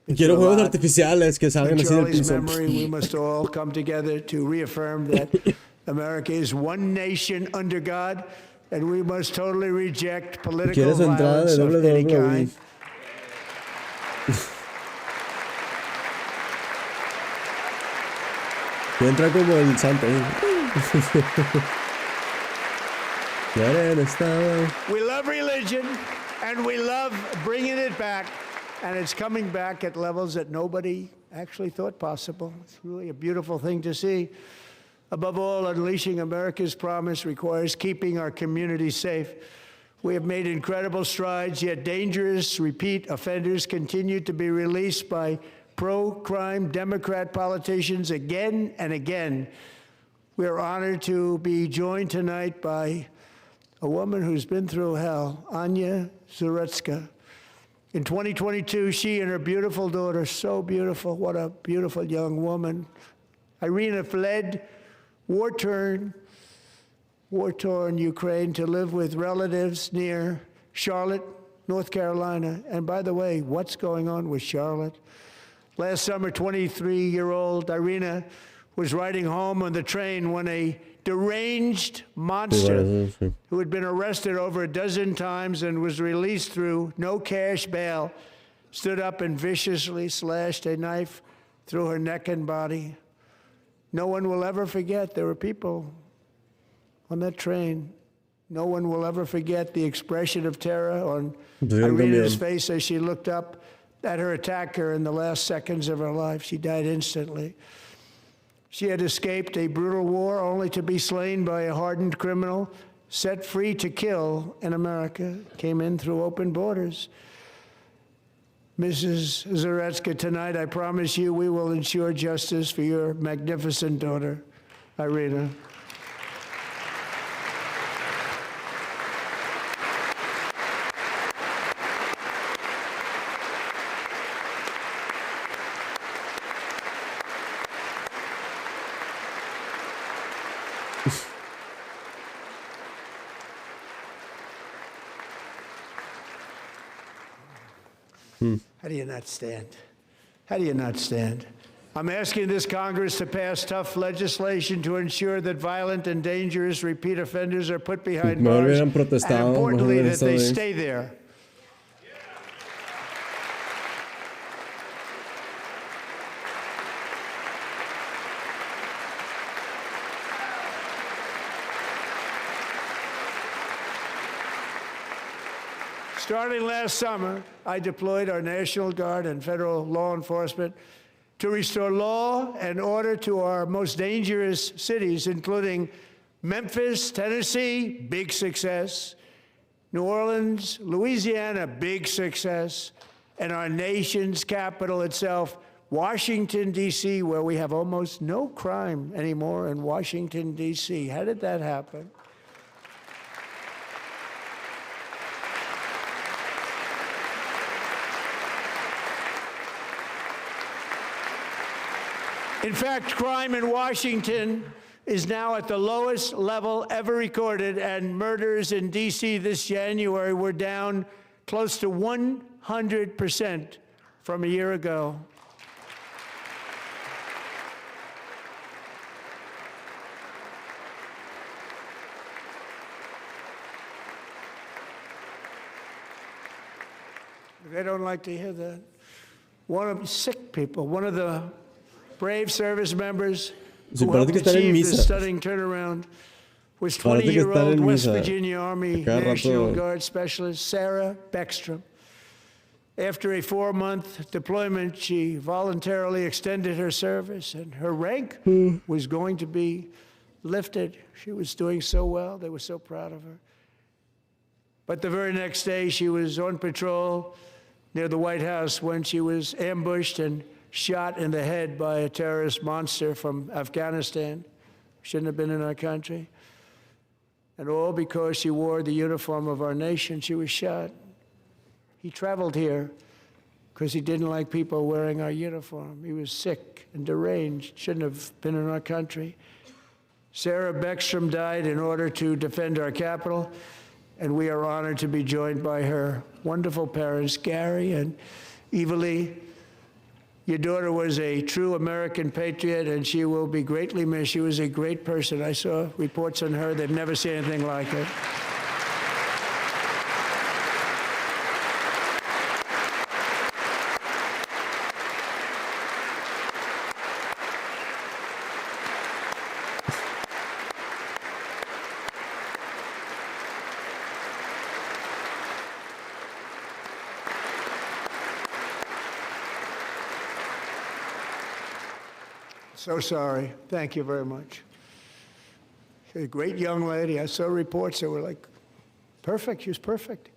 It's Quiero a juegos lot. artificiales que In salgan así del Charlie's piso. memory, we must all come together to reaffirm that America is one nation under God, and we must totally reject political ¿Quieres su entrada violence de of any WWE? kind. Y entra como el santo. We love religion, and we love bringing it back, and it's coming back at levels that nobody actually thought possible. It's really a beautiful thing to see. Above all, unleashing America's promise requires keeping our communities safe. We have made incredible strides, yet dangerous repeat offenders continue to be released by pro-crime Democrat politicians again and again. We are honored to be joined tonight by a woman who's been through hell, Anya Zaretska. In 2022, she and her beautiful daughter, so beautiful, what a beautiful young woman, Irina, fled war-torn Ukraine to live with relatives near Charlotte, North Carolina. And by the way, what's going on with Charlotte? Last summer, 23-year-old Irina was riding home on the train when a deranged monster who had been arrested over a dozen times and was released through no cash bail stood up and viciously slashed a knife through her neck and body. No one will ever forget there were people on that train. No one will ever forget the expression of terror on Irina's face as she looked up at her attacker in the last seconds of her life. She died instantly. She had escaped a brutal war only to be slain by a hardened criminal set free to kill in America. Came in through open borders. Mrs. Zaretska, tonight I promise you we will ensure justice for your magnificent daughter, Irina. How do you not stand? How do you not stand? I'm asking this Congress to pass tough legislation to ensure that violent and dangerous repeat offenders are put behind bars, and importantly, that they stay there. Starting last summer, I deployed our National Guard and federal law enforcement to restore law and order to our most dangerous cities, including Memphis, Tennessee, big success, New Orleans, Louisiana, big success, and our nation's capital itself, Washington, D.C., where we have almost no crime anymore in Washington, D.C. How did that happen? In fact, crime in Washington is now at the lowest level ever recorded, and murders in D.C. this January were down close to 100% from a year ago. They don't like to hear that. One of sick people, one of the brave service members who helped achieve this stunning turnaround was 20-year-old West Virginia Army National Guard Specialist Sarah Beckstrom. After a 4-month deployment, she voluntarily extended her service, and her rank was going to be lifted. She was doing so well. They were so proud of her. But the very next day, she was on patrol near the White House when she was ambushed and shot in the head by a terrorist monster from Afghanistan. Shouldn't have been in our country. And all because she wore the uniform of our nation, she was shot. He traveled here because he didn't like people wearing our uniform. He was sick and deranged, shouldn't have been in our country. Sarah Beckstrom died in order to defend our capital, and we are honored to be joined by her wonderful parents, Gary and Evalie. Your daughter was a true American patriot, and she will be greatly missed. She was a great person. I saw reports on her. They've never seen anything like it. So sorry. Thank you very much. She's a great young lady. I saw reports that were like, perfect. She was perfect.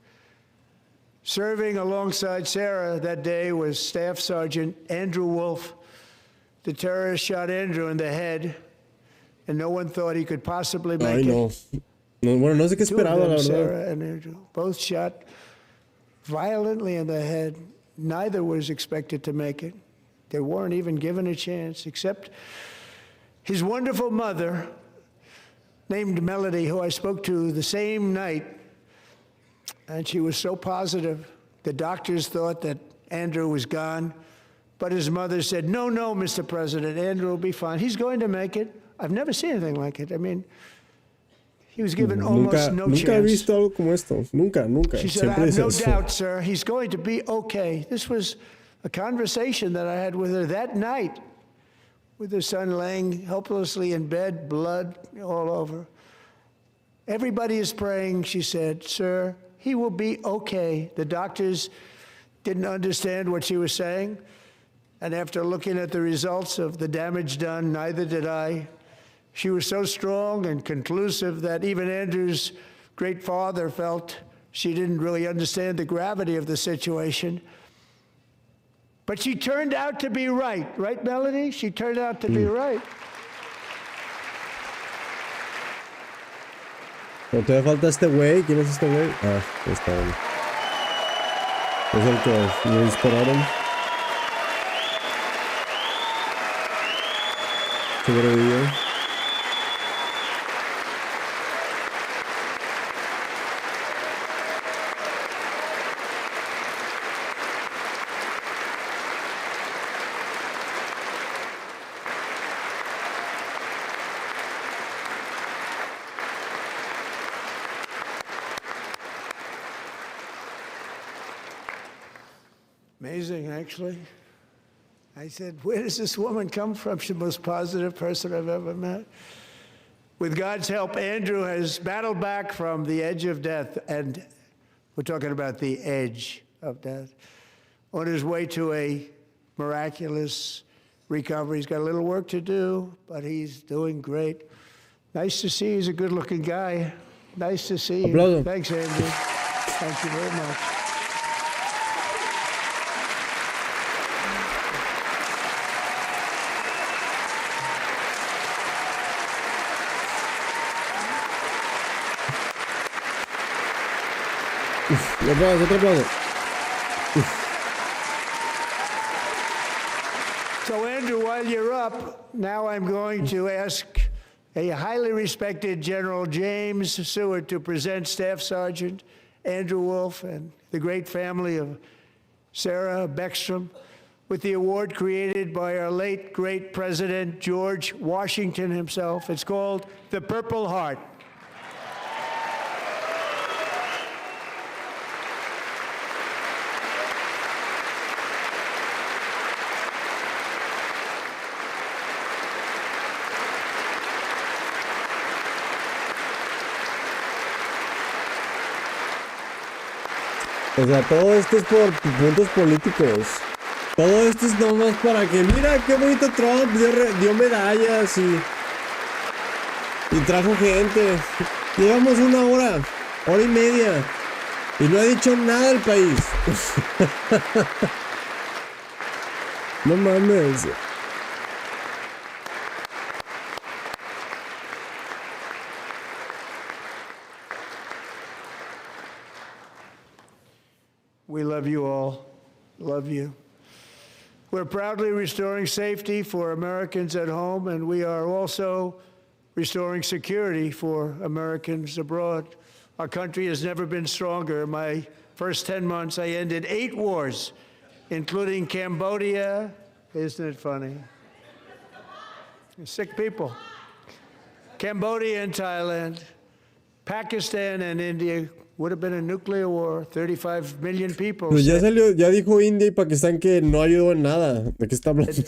Serving alongside Sarah that day was Staff Sergeant Andrew Wolf. The terrorist shot Andrew in the head, and no one thought he could possibly make Ay, no. it. No, bueno, no sé qué Two of esperaba, them, la verdad. Sarah and Andrew, both shot violently in the head. Neither was expected to make it. They weren't even given a chance, except his wonderful mother, named Melody, who I spoke to the same night, and she was so positive. The doctors thought that Andrew was gone, but his mother said, no, no, Mr. President, Andrew will be fine. He's going to make it. I've never seen anything like it. I mean, he was given almost no nunca he chance. visto algo como esto. Nunca, nunca. She said, I Siempre have dice no eso. doubt, sir, he's going to be okay. This was a conversation that I had with her that night, with her son laying helplessly in bed, blood all over. Everybody is praying, she said, sir, he will be okay. The doctors didn't understand what she was saying, and after looking at the results of the damage done, neither did I. She was so strong and conclusive that even Andrew's great father felt she didn't really understand the gravity of the situation. But she turned out to be right. Right, Melody? She turned out to be right. Pero todavía falta este güey. ¿Quién es este güey? Ah, está bueno. Es el que me dispararon. Sobrevivió. Amazing, actually. I said, where does this woman come from? She's the most positive person I've ever met. With God's help, Andrew has battled back from the edge of death, and we're talking about the edge of death, on his way to a miraculous recovery. He's got a little work to do, but he's doing great. Nice to see you. He's a good-looking guy. Nice to see you. Aplauso. Thanks, Andrew. Thank you very much. Otro aplauso, otro aplauso. So, Andrew, while you're up, now I'm going to ask a highly respected General James Seward to present Staff Sergeant Andrew Wolf and the great family of Sarah Beckstrom with the award created by our late, great President George Washington himself. It's called the Purple Heart. O sea, todo esto es por puntos políticos. Todo esto es nomás para que, mira qué bonito Trump, dio medallas y trajo gente. Llevamos una hora y media, y no ha dicho nada el país. No mames. We love you all. Love you. We're proudly restoring safety for Americans at home, and we are also restoring security for Americans abroad. Our country has never been stronger. In my first 10 months, I ended 8 wars, including Cambodia, Isn't it funny? Sick people. Cambodia and Thailand, Pakistan and India would have been a nuclear war. 35 million people. Pero ya salió, ya dijo India y Pakistán que no ayudó en nada. ¿De qué está hablando?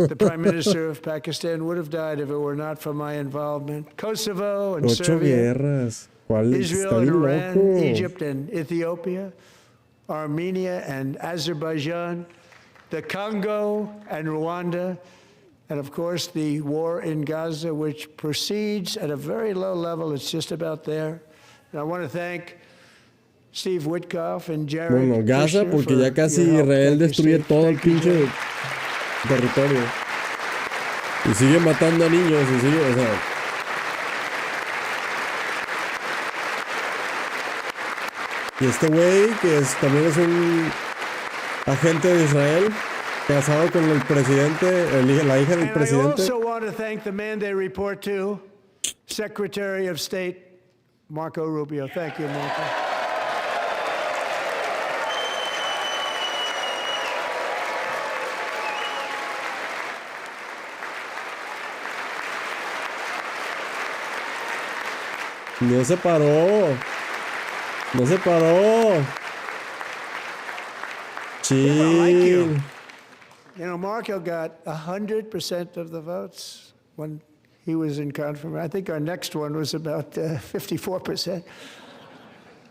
The Prime Minister of Pakistan would have died if it were not for my involvement. Kosovo and 8 Serbia, guerras. ¿Cuál? Está Israel and bien Iran, loco. Egypt and Ethiopia, Armenia and Azerbaijan, the Congo and Rwanda, and of course the war in Gaza, which proceeds at a very low level. It's just about there. And I want to thank Steve Witkoff and Jared. Bueno, Gaza, Kushner porque for ya casi your help. Israel Thank you, destruye Steve. todo el Thank you, pinche Jared. territorio. Y sigue matando a niños, y sigue, o sea. Y este güey, que también es un agente de Israel, casado con el presidente, la hija del And I presidente. also want to thank the man they report to, Secretary of State Marco Rubio. Thank you, Marco. No se paró. No se paró. Yeah, I like you. Chill. You know, Marco got 100% of the votes when he was in confirmation. I think our next one was about 54%.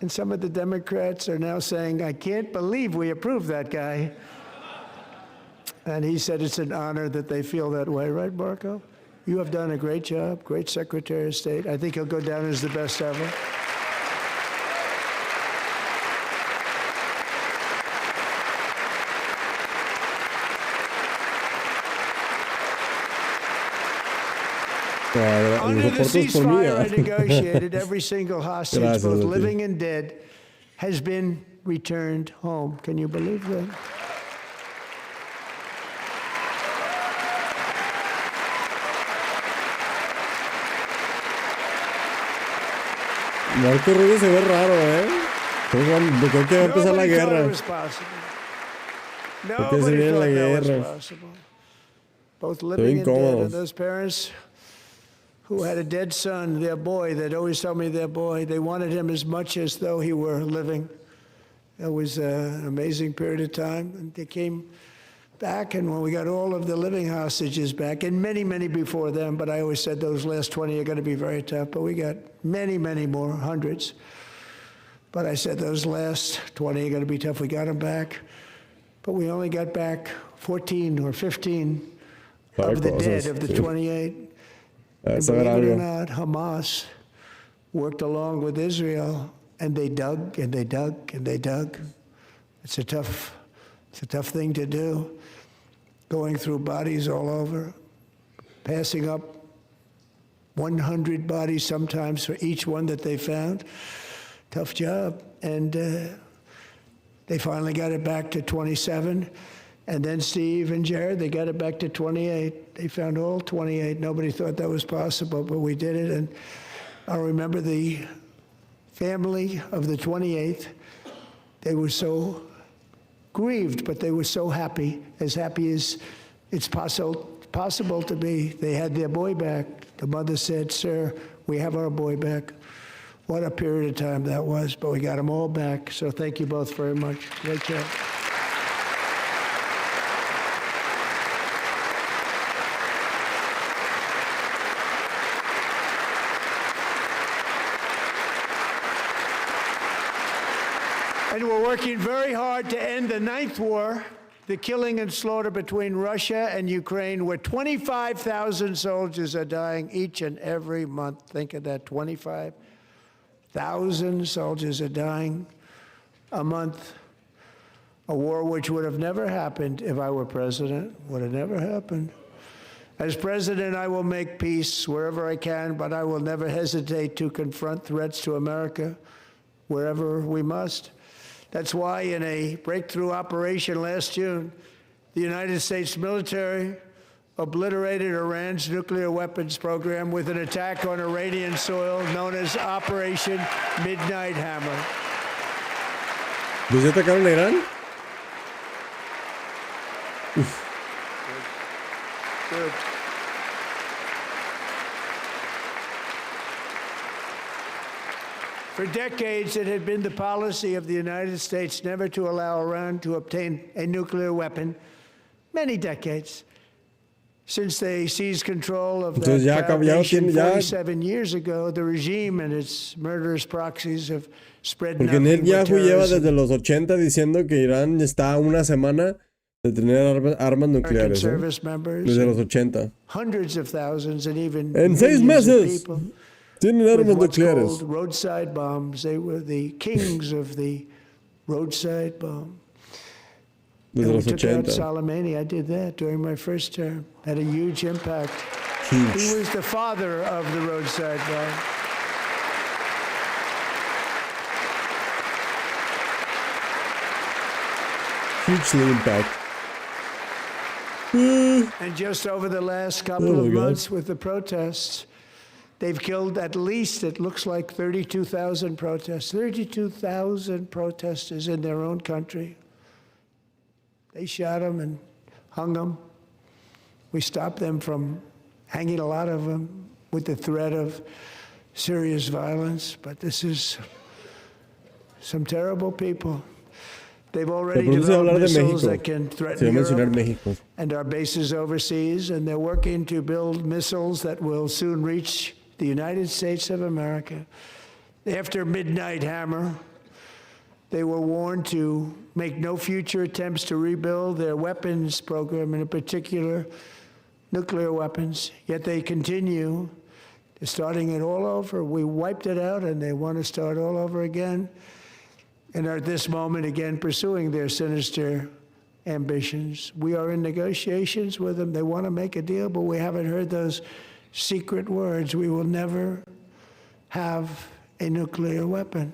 And some of the Democrats are now saying, I can't believe we approved that guy. And he said it's an honor that they feel that way, right, Marco? You have done a great job, great Secretary of State. I think he'll go down as the best ever. Under the ceasefire I negotiated, every single hostage, Gracias, both Natty. living and dead, has been returned home. Can you believe that? Marco Rubio se ve raro, ¿eh? Creo que va a empezar la Nobody thought it guerra. was possible. que se Nobody viene thought la that was guerra. possible. Both living and dead, incómodos. and those parents who had a dead son, their boy, they'd always tell me their boy, they wanted him as much as though he were living. It was an amazing period of time, and they came back, and when we got all of the living hostages back, and many, many before them, but I always said those last 20 are going to be very tough, but we got many, many more, hundreds. But I said those last 20 are going to be tough. We got them back, but we only got back 14 or 15 of the dead of the 28. And Saber believe it or algo. not, Hamas worked along with Israel, and they dug and they dug and they dug. It's a tough thing to do, going through bodies all over, passing up 100 bodies sometimes for each one that they found. Tough job. And they finally got it back to 27. And then Steve and Jared, they got it back to 28. They found all 28. Nobody thought that was possible, but we did it. And I remember the family of the 28th. They were so grieved, but they were so happy as it's possible to be. They had their boy back. The mother said, "Sir, we have our boy back." What a period of time that was, but we got them all back. So thank you both very much. Great job. And we're working very hard to end the ninth war, the killing and slaughter between Russia and Ukraine, where 25,000 soldiers are dying each and every month. Think of that, 25,000 soldiers are dying a month. A war which would have never happened if I were president, would have never happened. As president, I will make peace wherever I can, but I will never hesitate to confront threats to America wherever we must. That's why in a breakthrough operation last June, the United States military obliterated Iran's nuclear weapons program with an attack on Iranian soil known as Operation Midnight Hammer. ¿Pues ya atacaron a Irán? Good. For decades, it had been the policy of the United States never to allow Iran to obtain a nuclear weapon. Many decades. Since they seized control of Entonces that proud nation ya 47 years ago, the regime and its murderous proxies have spread porque nothing but Netanyahu lleva terrorism. desde los 80 diciendo que Irán está a una semana de tener armas American nucleares. service members, Desde los 80. hundreds of thousands, and even En 6 millions of meses people tienen with armas what's nucleares. called roadside bombs. They were the kings of the roadside bomb. Desde And we los took out 80. Soleimani. I did that during my first term. Had a huge impact. He Huge. was the father of the roadside bomb. Hugely impact. And just over the last couple Oh, of my God. months with the protests, they've killed at least, it looks like 32,000 protests. 32,000 protesters in their own country. They shot them and hung them. We stopped them from hanging a lot of them with the threat of serious violence. But this is some terrible people. They've already Pero produce hablar developed de missiles México. that can Se threaten va a mencionar Europe México. and our bases overseas, and they're working to build missiles that will soon reach the United States of America. After Midnight Hammer, they were warned to make no future attempts to rebuild their weapons program, and in particular, nuclear weapons. Yet they continue. They're starting it all over. We wiped it out, and they want to start all over again, and are at this moment again pursuing their sinister ambitions. We are in negotiations with them. They want to make a deal, but we haven't heard those secret words. We will never have a nuclear weapon.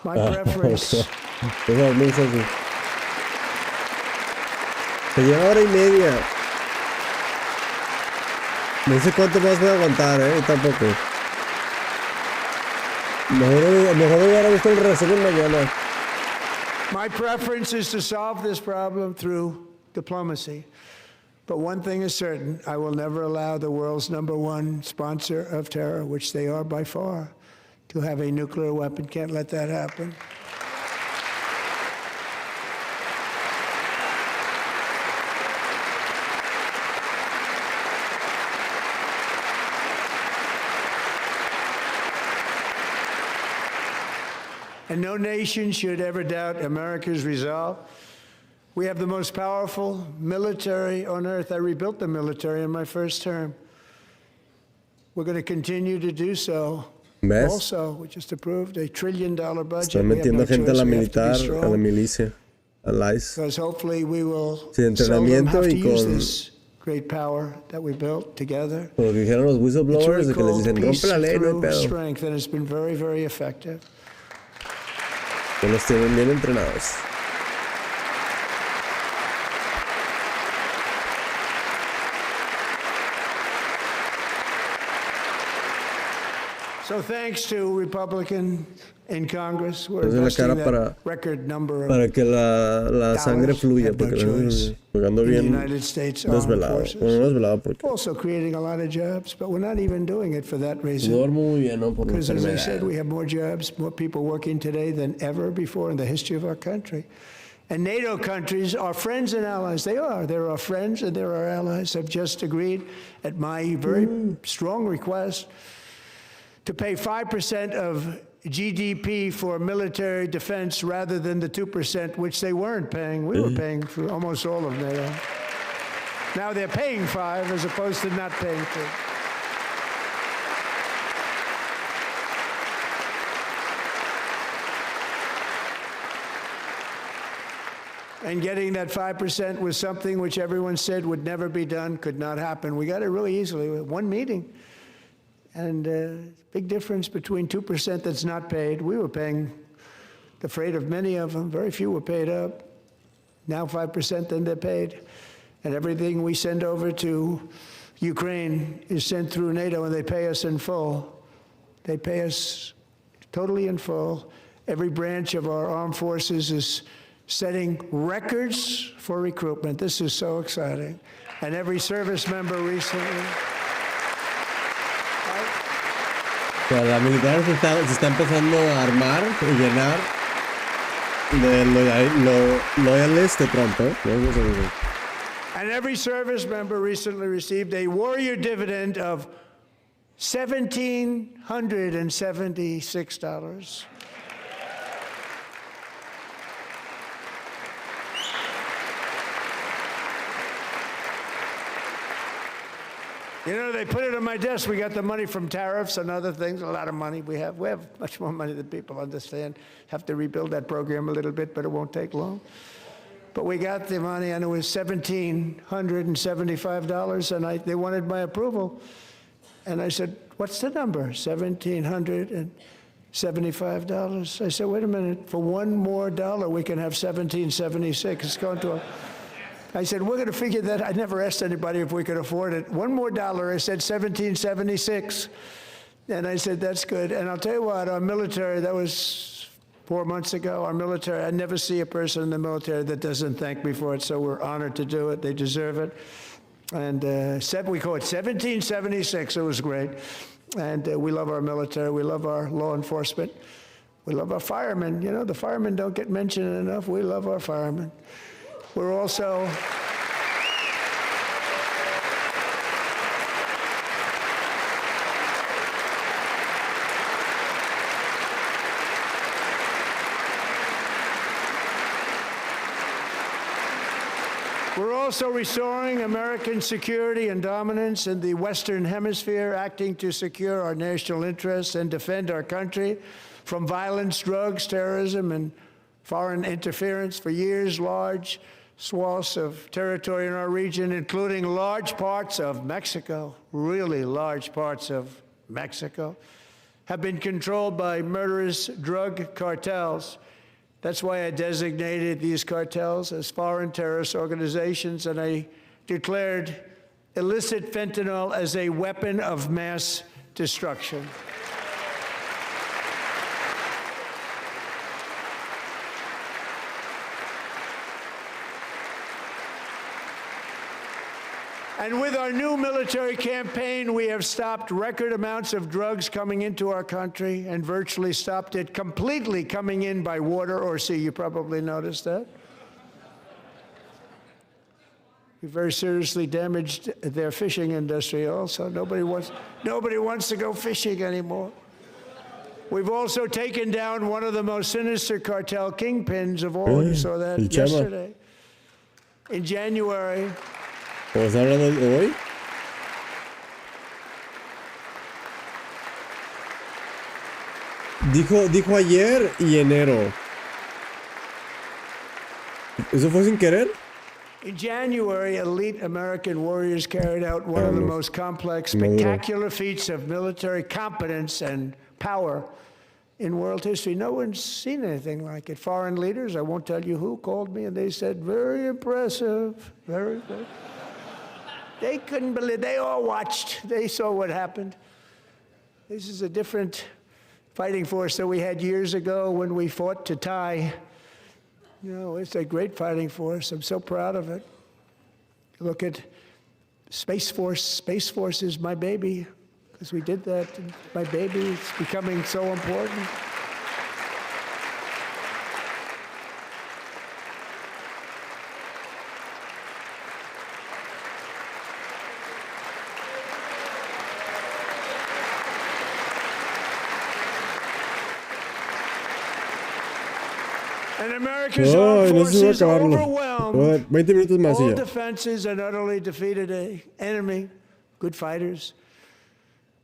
My preference. Eso me hizo así. Se lleva hora y media. No sé cuánto más voy a aguantar, tampoco. Mejor voy a visto el resumen mañana. My preference is to solve this problem through diplomacy. But one thing is certain, I will never allow the world's #1 sponsor of terror, which they are by far, to have a nuclear weapon. Can't let that happen. And no nation should ever doubt America's resolve. We have the most powerful military on earth. I rebuilt the military in my first term. We're going to continue to do so. ¿Ves? Also, we just approved a $1 trillion budget. Están We have no metiendo gente a la choice. We have to be militar, a la strong, milicia, al ICE. because hopefully we will Sí, seldom entrenamiento have to y use con- this great power that we built together. Como que dijeron los It's whistleblowers, really de que les called dicen, peace rompe la ley, no hay through pedo. strength, and it's been very, very effective. Que los tienen bien entrenados. So thanks to Republican in Congress, we're Entonces la investing cara that para- record number of Para que la sangre dollars, fluya, have no porque choice, jugando in the bien United States Armed desvelado. Forces. Bueno, no desvelado porque Also creating a lot of jobs, but we're not even doing it for that reason. duermo muy bien, ¿no? Por la Because as I said, enfermedad. we have more jobs, more people working today than ever before in the history of our country. And NATO countries are friends and allies. They are. They're our friends and they're our allies. Have just agreed at my very strong request to pay 5% of GDP for military defense rather than the 2%, which they weren't paying. We were paying for almost all of NATO. Now they're paying 5 as opposed to not paying 2. And getting that 5% was something which everyone said would never be done, could not happen. We got it really easily with one meeting. And big difference between 2% that's not paid. We were paying the freight of many of them. Very few were paid up. Now 5%, then they're paid. And everything we send over to Ukraine is sent through NATO, and they pay us in full. They pay us totally in full. Every branch of our armed forces is setting records for recruitment. This is so exciting. And every service member recently. O sea, la militar se está empezando a armar y llenar de loyalists de Trump, ¿eh? And every service member recently received a warrior dividend of $1,776. You know, they put it on my desk. We got the money from tariffs and other things, a lot of money we have. We have much more money than people understand. Have to rebuild that program a little bit, but it won't take long. But we got the money, and it was $1,775, and they wanted my approval. And I said, what's the number? $1,775. I said, wait a minute, for one more dollar, we can have $1,776. It's going to I said, we're going to figure that. I never asked anybody if we could afford it. One more dollar, I said $1,776. And I said, that's good. And I'll tell you what, our military, that was 4 months ago, our military, I never see a person in the military that doesn't thank me for it, so we're honored to do it. They deserve it. And we call it 1776. It was great. And we love our military. We love our law enforcement. We love our firemen. You know, the firemen don't get mentioned enough. We love our firemen. We're also restoring American security and dominance in the Western Hemisphere, acting to secure our national interests and defend our country from violence, drugs, terrorism, and foreign interference. For years, large swaths of territory in our region, including large parts of Mexico, really large parts of Mexico, have been controlled by murderous drug cartels. That's why I designated these cartels as foreign terrorist organizations, and I declared illicit fentanyl as a weapon of mass destruction. And with our new military campaign, we have stopped record amounts of drugs coming into our country and virtually stopped it completely coming in by water or sea. You probably noticed that. We very seriously damaged their fishing industry also. Nobody wants to go fishing anymore. We've also taken down one of the most sinister cartel kingpins of all. You saw that yesterday. In January. ¿Pues hablando de hoy? Dijo ayer y enero. ¿Eso fue sin querer? In January, elite American warriors carried out one of the most complex, spectacular feats of military competence and power in world history. No one's seen anything like it. Foreign leaders, I won't tell you who, called me and they said, very impressive, very good. They couldn't believe, they all watched, they saw what happened. This is a different fighting force that we had years ago when we fought to tie. You know, it's a great fighting force. I'm so proud of it. Look at Space Force. Space Force is my baby, because we did that. My baby, it's becoming so important. And America's armed forces overwhelmed 20 minutos más all defenses and utterly defeated an enemy, good fighters,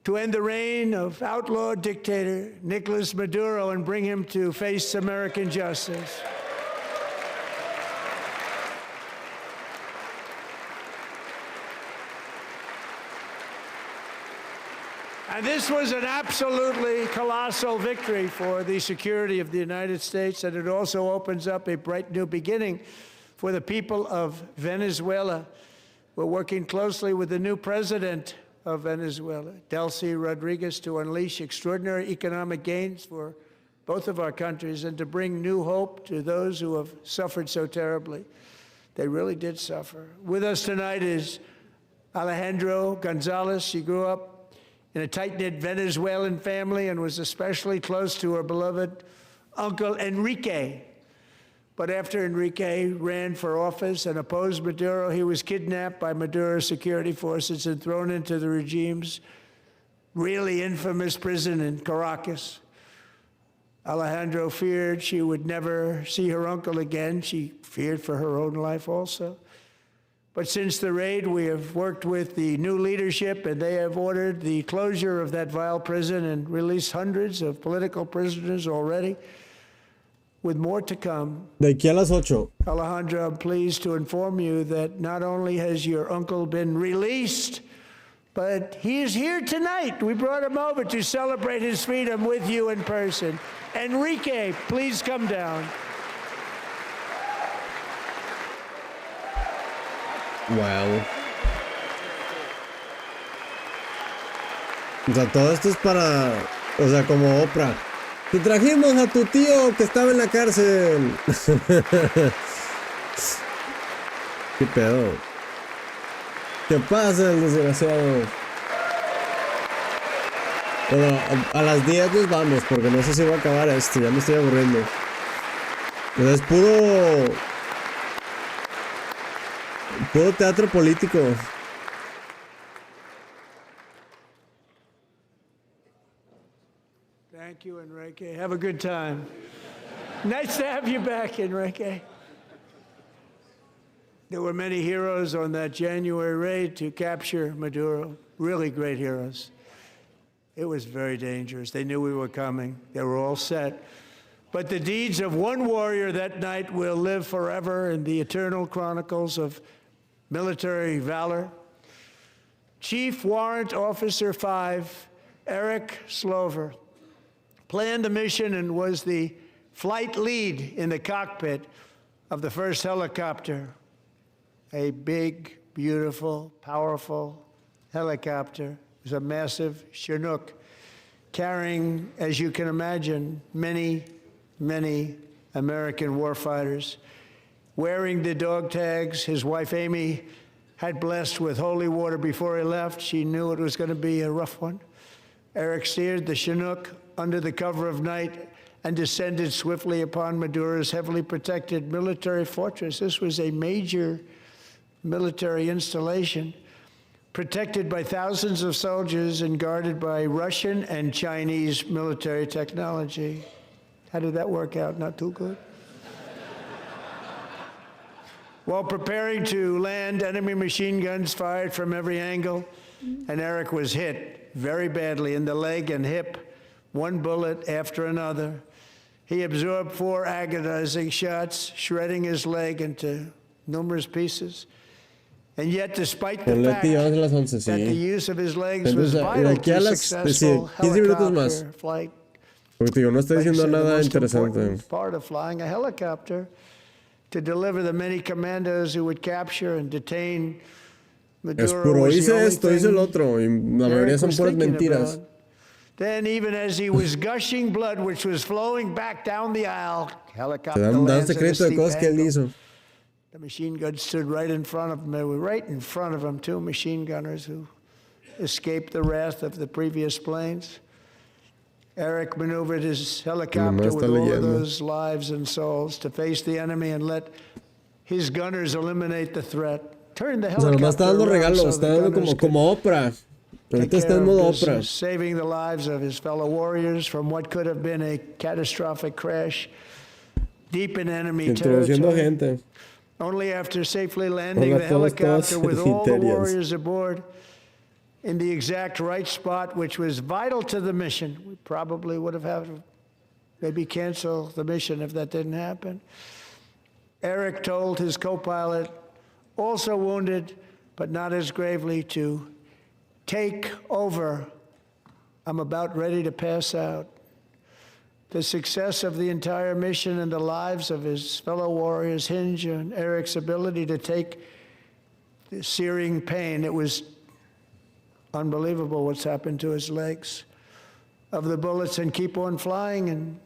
to end the reign of outlawed dictator Nicolas Maduro and bring him to face American justice. And this was an absolutely colossal victory for the security of the United States, and it also opens up a bright new beginning for the people of Venezuela. We're working closely with the new president of Venezuela, Delcy Rodriguez, to unleash extraordinary economic gains for both of our countries and to bring new hope to those who have suffered so terribly. They really did suffer. With us tonight is Alejandro Gonzalez. She grew up in a tight-knit Venezuelan family and was especially close to her beloved uncle Enrique. But after Enrique ran for office and opposed Maduro, he was kidnapped by Maduro's security forces and thrown into the regime's really infamous prison in Caracas. Alejandro feared she would never see her uncle again. She feared for her own life also. But since the raid, we have worked with the new leadership, and they have ordered the closure of that vile prison and released hundreds of political prisoners already, with more to come. De aquí a las 8. Alejandro, I'm pleased to inform you that not only has your uncle been released, but he is here tonight. We brought him over to celebrate his freedom with you in person. Enrique, please come down. Wow. O sea, todo esto es para, o sea, como Oprah. Te trajimos a tu tío que estaba en la cárcel. ¿Qué pedo? ¿Qué pasa, el desgraciado? Bueno, a las 10 nos vamos, porque no sé si va a acabar esto, ya me estoy aburriendo. Entonces, puro teatro político. Thank you, Enrique. Have a good time. Nice to have you back, Enrique. There were many heroes on that January raid to capture Maduro, really great heroes. It was very dangerous. They knew we were coming. They were all set. But the deeds of one warrior that night will live forever in the eternal chronicles of military valor. Chief Warrant Officer 5, Eric Slover, planned the mission and was the flight lead in the cockpit of the first helicopter. A big, beautiful, powerful helicopter. It was a massive Chinook carrying, as you can imagine, many, many American warfighters. Wearing the dog tags, his wife Amy had blessed with holy water before he left. She knew it was going to be a rough one. Eric steered the Chinook under the cover of night and descended swiftly upon Maduro's heavily protected military fortress. This was a major military installation, protected by thousands of soldiers and guarded by Russian and Chinese military technology. How did that work out? Not too good. While preparing to land, enemy machine guns fired from every angle, and Eric was hit very badly in the leg and hip, one bullet after another. He absorbed 4 agonizing shots, shredding his leg into numerous pieces. And yet, despite the fact that the use of his legs was vital to successful helicopter flight, porque no está diciendo nada interesante. Part of flying a helicopter to deliver the many commandos who would capture and detain Maduro. Es puro, hice esto, hice el otro, y la mayoría son puras mentiras. Then, even as he was gushing blood, which was flowing back down the aisle, helicopter lands at a steep angle. The machine guns stood right in front of him. They were right in front of him, 2 machine gunners who escaped the wrath of the previous planes. Eric maneuvered his helicopter with all of those lives and souls to face the enemy and let his gunners eliminate the threat. Turn the helicopter around so the gunners como Oprah. Ahorita está en modo Oprah. Saving the lives of his fellow warriors from what could have been a catastrophic crash deep in enemy territory. Only after safely landing the helicopter with all the warriors aboard in the exact right spot, which was vital to the mission. We probably would have had to maybe cancel the mission if that didn't happen. Eric told his co-pilot, also wounded, but not as gravely, to take over. I'm about ready to pass out. The success of the entire mission and the lives of his fellow warriors hinge on Eric's ability to take the searing pain. It was unbelievable what's happened to his legs of the bullets and keep on flying and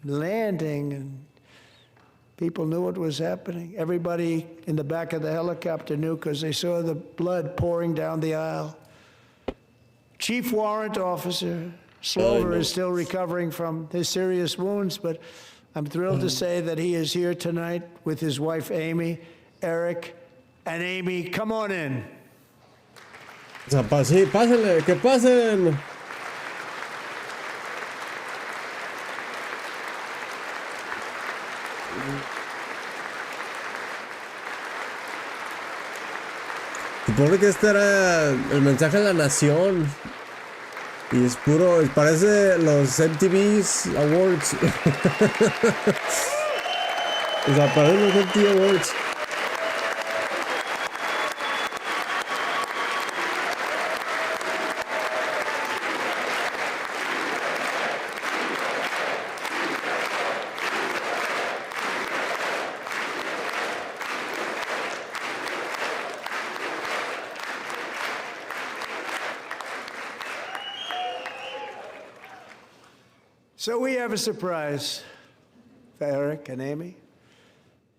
landing and People knew what was happening. Everybody in the back of the helicopter knew because they saw the blood pouring down the aisle. Chief Warrant Officer Slover is still recovering from his serious wounds, but I'm thrilled to say that he is here tonight with his wife Amy, Eric, and Amy. Come on in. Sí, pásenle, que pasen. Supone que este era el mensaje de la nación. Y es puro, parece los MTV's Awards. O sea, parecen los MTV Awards. So we have a surprise for Eric and Amy.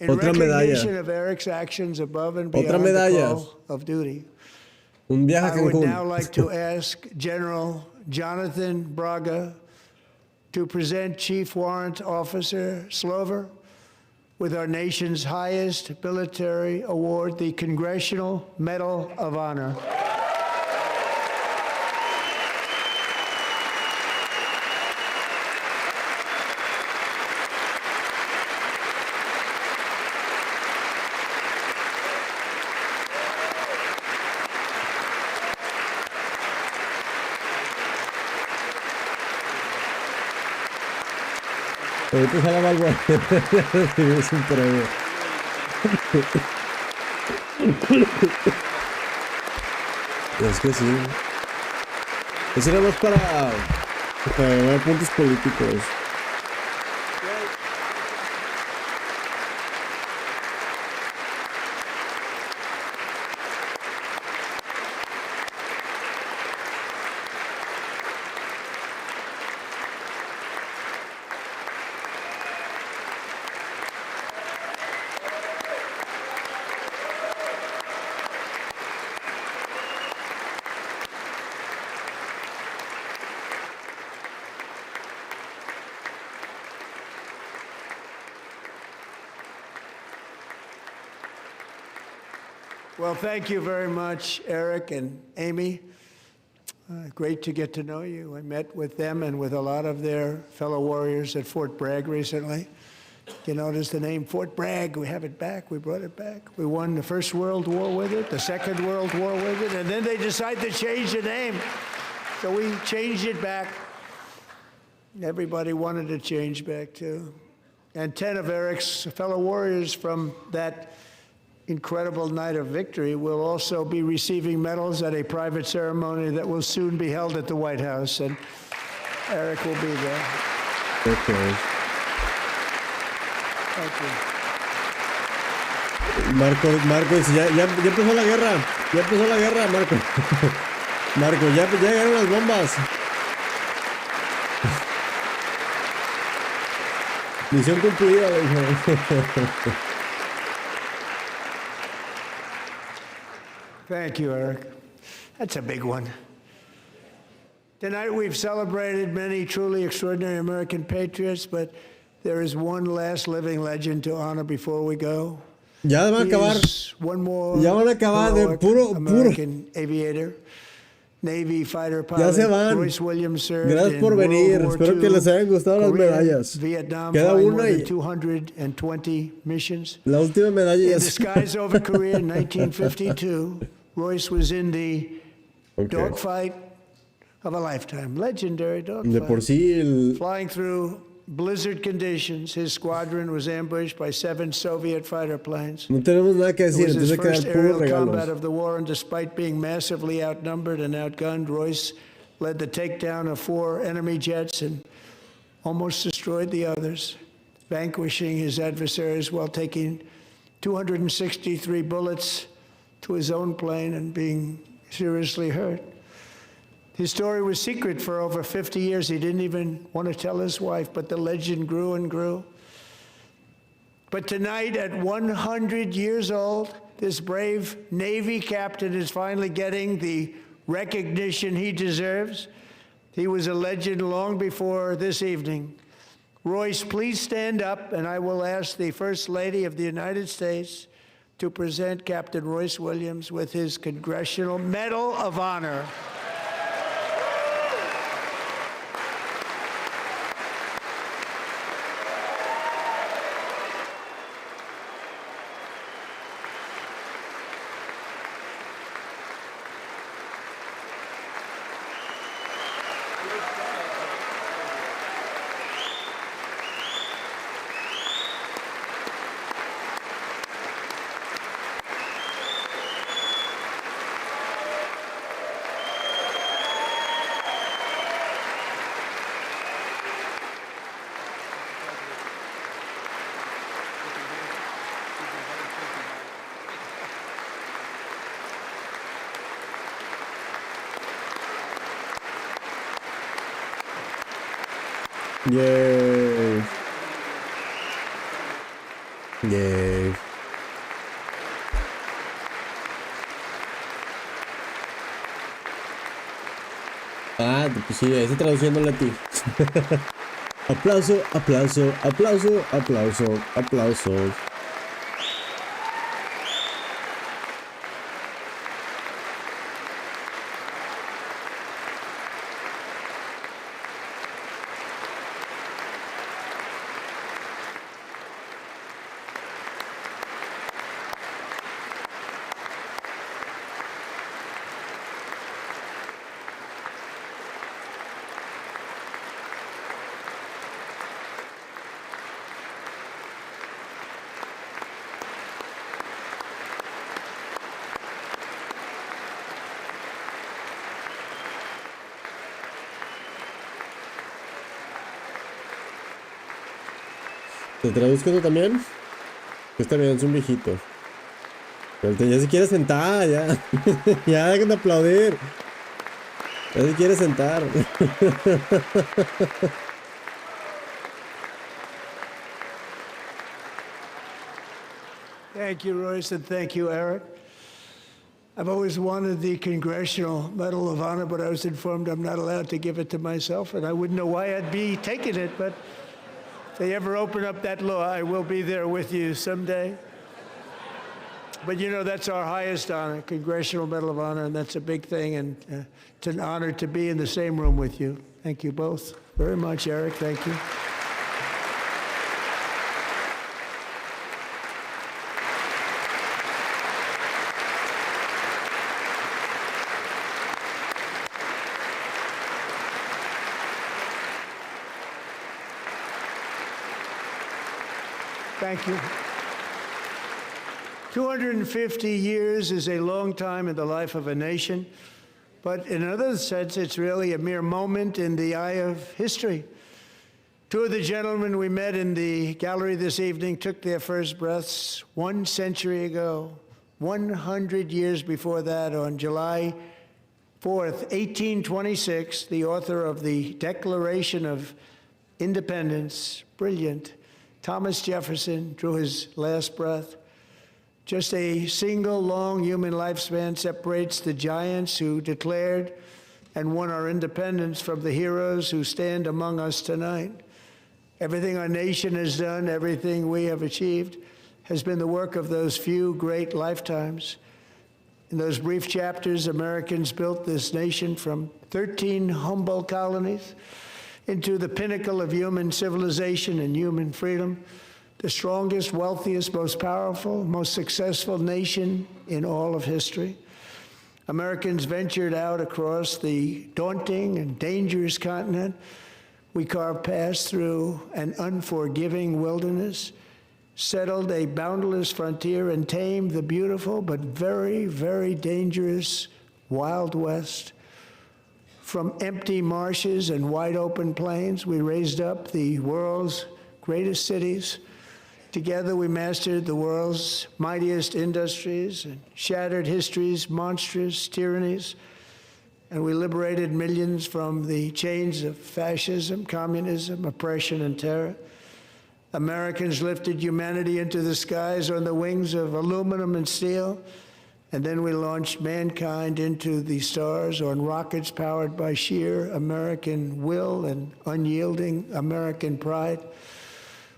In Otra recognition medalla. of Eric's actions above and Otra beyond the medalla. call of duty, Un viaje a I would Cancún. now like to ask General Jonathan Braga to present Chief Warrant Officer Slover with our nation's highest military award, the Congressional Medal of Honor. Ahorita sale algo. Es un premio. Es que sí. Es nada más para ganar puntos políticos. Well, thank you very much, Eric and Amy. Great to get to know you. I met with them and with a lot of their fellow warriors at Fort Bragg recently. You notice the name Fort Bragg, we have it back, we brought it back. We won the First World War with it, the Second World War with it, and then they decided to change the name. So we changed it back. Everybody wanted to change back too. And 10 of Eric's fellow warriors from that incredible night of victory will also be receiving medals at a private ceremony that will soon be held at the White House, and Eric will be there. Okay. Thank you. Marco dice, ya empezó la guerra. Ya empezó la guerra, Marco. Marco, ya llegaron las bombas. Misión cumplida, le dijo. Thank you, Eric. That's a big one. Tonight we've celebrated many truly extraordinary American patriots, but there is one last living legend to honor before we go. Ya van a He acabar. is one more Ya van a acabar de heroic puro. American aviator, Navy fighter pilot. Ya se van. Royce Williams served Gracias in por World venir. War Espero II, que les hayan gustado las Korea, medallas. Vietnam, Queda flying una more y than 220 missions. la última medalla ya In se... disguise over Korea in 1952, Royce was in the Okay. dogfight of a lifetime, legendary De por dogfight. sí, Flying through blizzard conditions, his squadron was ambushed by 7 Soviet fighter planes. no tenemos nada que It decir, was his entonces hay que first dar puros aerial combat regalos. of the war, and despite being massively outnumbered and outgunned, Royce led the takedown of 4 enemy jets and almost destroyed the others, vanquishing his adversaries while taking 263 bullets to his own plane and being seriously hurt. His story was secret for over 50 years. He didn't even want to tell his wife, but the legend grew and grew. But tonight, at 100 years old, this brave Navy captain is finally getting the recognition he deserves. He was a legend long before this evening. Royce, please stand up, and I will ask the First Lady of the United States to present Captain Royce Williams with his Congressional Medal of Honor. Yay. Yay. Ah, pues sí, ahí está traduciendo Natty. Aplauso, aplauso, aplauso, aplauso, aplausos. ¿Te traduzco tú también? Está bien, es un viejito. Pero ya se quiere sentar, ya. Ya dejen de aplaudir. Ya se quiere sentar. Thank you, Royce, and thank you, Eric. I've always wanted the Congressional Medal of Honor, but I was informed I'm not allowed to give it to myself, and I wouldn't know why I'd be taking it, but if they ever open up that law, I will be there with you someday. But you know, that's our highest honor, Congressional Medal of Honor, and that's a big thing, and it's an honor to be in the same room with you. Thank you both very much, Eric. Thank you. Thank you. 250 years is a long time in the life of a nation, but in another sense, it's really a mere moment in the eye of history. Two of the gentlemen we met in the gallery this evening took their first breaths 1 century ago, 100 years before that, on July 4th, 1826, the author of the Declaration of Independence, brilliant, Thomas Jefferson, drew his last breath. Just a single long human lifespan separates the giants who declared and won our independence from the heroes who stand among us tonight. Everything our nation has done, everything we have achieved, has been the work of those few great lifetimes. In those brief chapters, Americans built this nation from 13 humble colonies into the pinnacle of human civilization and human freedom, the strongest, wealthiest, most powerful, most successful nation in all of history. Americans ventured out across the daunting and dangerous continent. We carved paths through an unforgiving wilderness, settled a boundless frontier, and tamed the beautiful but very, very dangerous Wild West. From empty marshes and wide open plains, we raised up the world's greatest cities. Together, we mastered the world's mightiest industries and shattered history's monstrous tyrannies. And we liberated millions from the chains of fascism, communism, oppression, and terror. Americans lifted humanity into the skies on the wings of aluminum and steel, and then we launched mankind into the stars on rockets powered by sheer American will and unyielding American pride.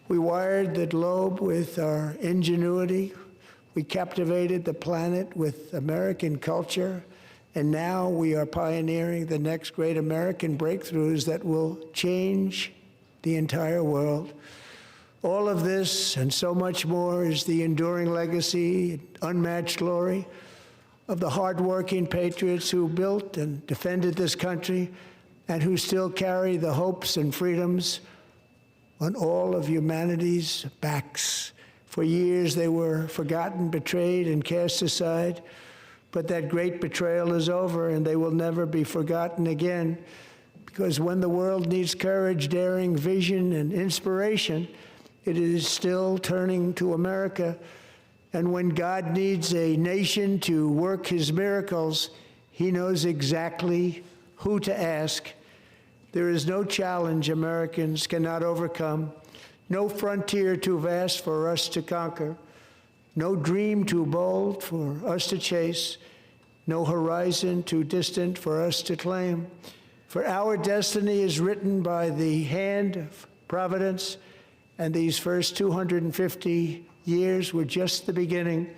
We wired the globe with our ingenuity. We captivated the planet with American culture. And now we are pioneering the next great American breakthroughs that will change the entire world. All of this and so much more is the enduring legacy, unmatched glory of the hardworking patriots who built and defended this country and who still carry the hopes and freedoms on all of humanity's backs. For years they were forgotten, betrayed, and cast aside. But that great betrayal is over, and they will never be forgotten again. Because when the world needs courage, daring, vision, and inspiration, it is still turning to America. And when God needs a nation to work his miracles, he knows exactly who to ask. There is no challenge Americans cannot overcome, no frontier too vast for us to conquer, no dream too bold for us to chase, no horizon too distant for us to claim. For our destiny is written by the hand of providence, and these first 250 years were just the beginning.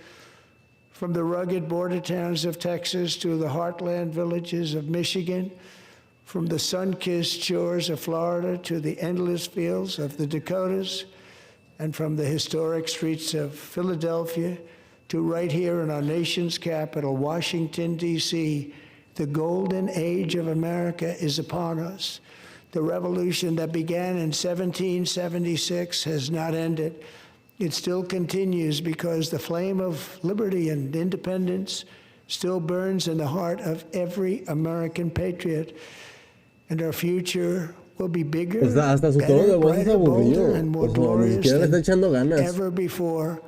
From the rugged border towns of Texas to the heartland villages of Michigan, from the sun-kissed shores of Florida to the endless fields of the Dakotas, and from the historic streets of Philadelphia to right here in our nation's capital, Washington, D.C., the golden age of America is upon us. The revolution that began in 1776 has not ended. It still continues because the flame of liberty and independence still burns in the heart of every American patriot. And our future will be bigger, Hasta su tono de better, voz es brighter, bolder, aburrido. and more O sea, ni glorious siquiera le está than echando ganas. ever before.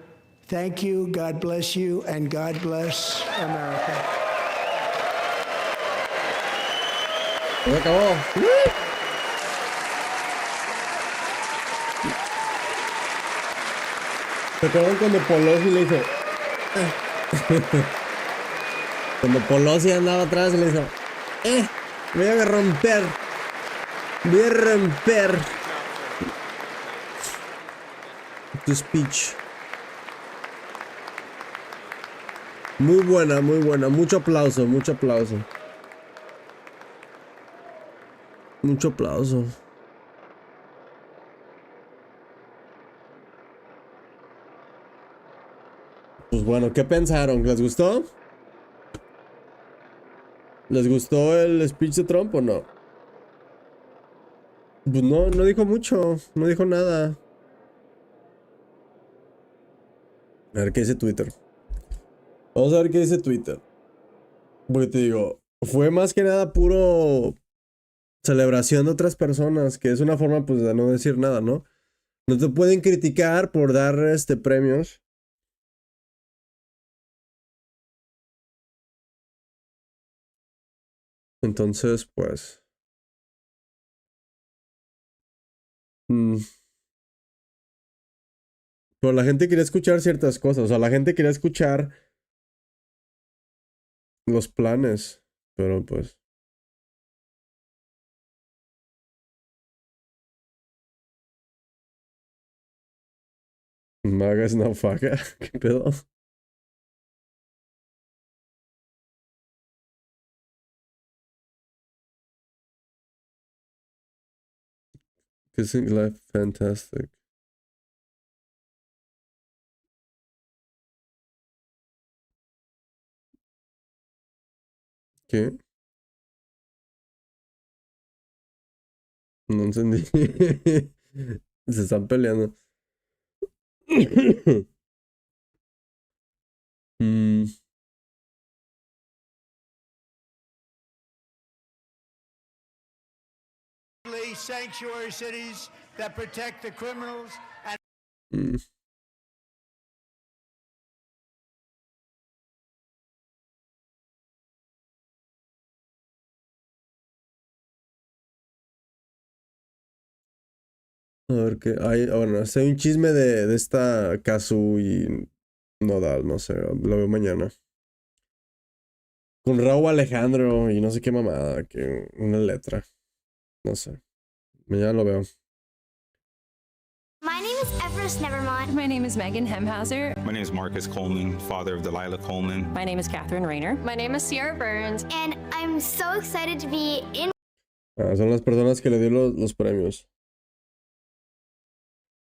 Thank you, God bless you, and God bless America. Se acabó. ¿Se acuerdan cuando Pelosi le hizo? Cuando Pelosi andaba atrás le hizo. Voy a romper. Voy a romper. Tu speech. Muy buena, muy buena. Mucho aplauso, mucho aplauso. Mucho aplauso. Pues bueno, ¿qué pensaron? ¿Les gustó? ¿Les gustó el speech de Trump o no? Pues no, no dijo mucho. No dijo nada. A ver qué dice Twitter. Vamos a ver qué dice Twitter. Porque te digo, fue más que nada puro celebración de otras personas, que es una forma pues de no decir nada, ¿no? No te pueden criticar por dar premios. Entonces, pues pero la gente quería escuchar ciertas cosas, o sea, la gente quería escuchar los planes, pero pues Maga es una faga. ¿Qué pedo? Kissing life fantastic. ¿Qué? No entendí. Se están peleando. Mm, Sanctuary cities that protect the criminals and mm. A ver qué hay. Bueno, hay un chisme de esta Kazu y Nodal, no sé, lo veo mañana. Con Raúl Alejandro y no sé qué mamada, que una letra. No sé. Mañana lo veo. My name is Everest Nevermont. My name is Megan Hemhauser. My name is Marcus Coleman, father of Delilah Coleman. My name is Catherine Rayner. My name is Sierra Burns. And I'm so excited to be in. Son las personas que le dio los premios.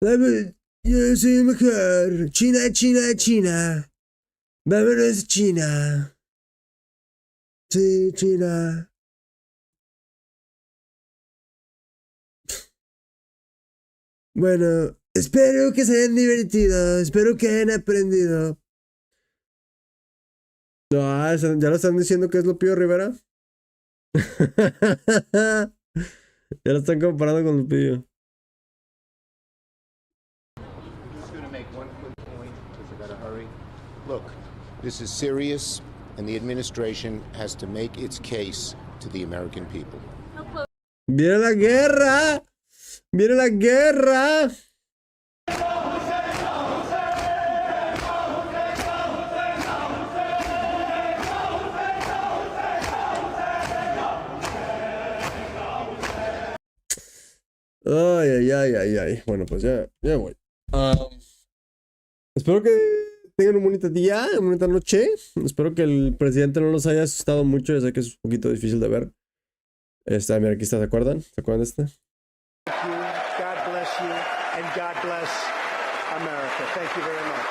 Yo soy mejor. China, China, China. Vámonos, China. Sí, China. Bueno, espero que se hayan divertido. Espero que hayan aprendido. No, ¿ya lo están diciendo que es Lupillo Rivera? Ya lo están comparando con Lupillo. Look, this is serious, and the administration has to make its case to the American people. ¡Viene la guerra! ¡Viene la guerra! Ay, ay, ay, ay, ay. Bueno, pues ya voy. Espero que tengan un bonito día, una bonita noche. Espero que el presidente no los haya asustado mucho. Ya sé que es un poquito difícil de ver. Mira, aquí está, ¿se acuerdan? ¿Se acuerdan de este? God bless you, and God bless America. Thank you very much.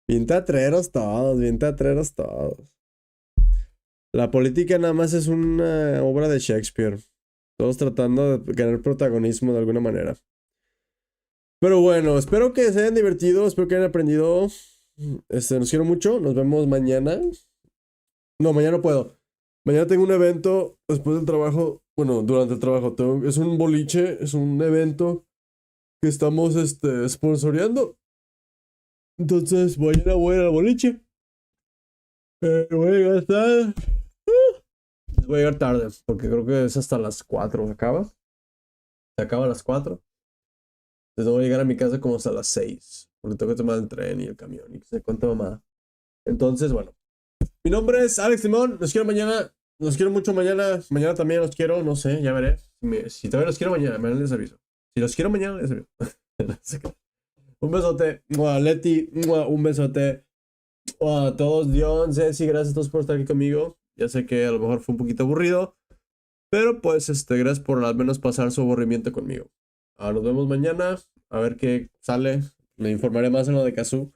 Bien teatreros todos, bien teatreros todos. La política nada más es una obra de Shakespeare. Todos tratando de ganar protagonismo de alguna manera. Pero bueno, espero que se hayan divertido, espero que hayan aprendido. Nos quiero mucho, nos vemos mañana. No, mañana no puedo. Mañana tengo un evento después del trabajo. Bueno, durante el trabajo. Es un boliche, es un evento que estamos sponsoreando. Entonces, mañana voy a ir al boliche. Voy a llegar tarde. Voy a llegar tarde, porque creo que es hasta las 4. ¿Se acaba? Se acaba a las 4. Entonces voy a llegar a mi casa como hasta las 6. Porque tengo que tomar el tren y el camión y que se cuenta mamá. Entonces, bueno. Mi nombre es Alex Simón. Los quiero mañana. Los quiero mucho mañana. Mañana también los quiero. No sé, ya veré. Si todavía los quiero mañana les aviso. Si los quiero mañana, les aviso. Un besote. Leti. Un besote. A todos. Dion, Ceci, gracias a todos por estar aquí conmigo. Ya sé que a lo mejor fue un poquito aburrido. Pero pues, gracias por al menos pasar su aburrimiento conmigo. Nos vemos mañana. A ver qué sale. Le informaré más en lo de Kazu.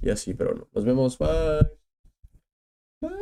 Y así, pero no. Nos vemos. Bye. Bye.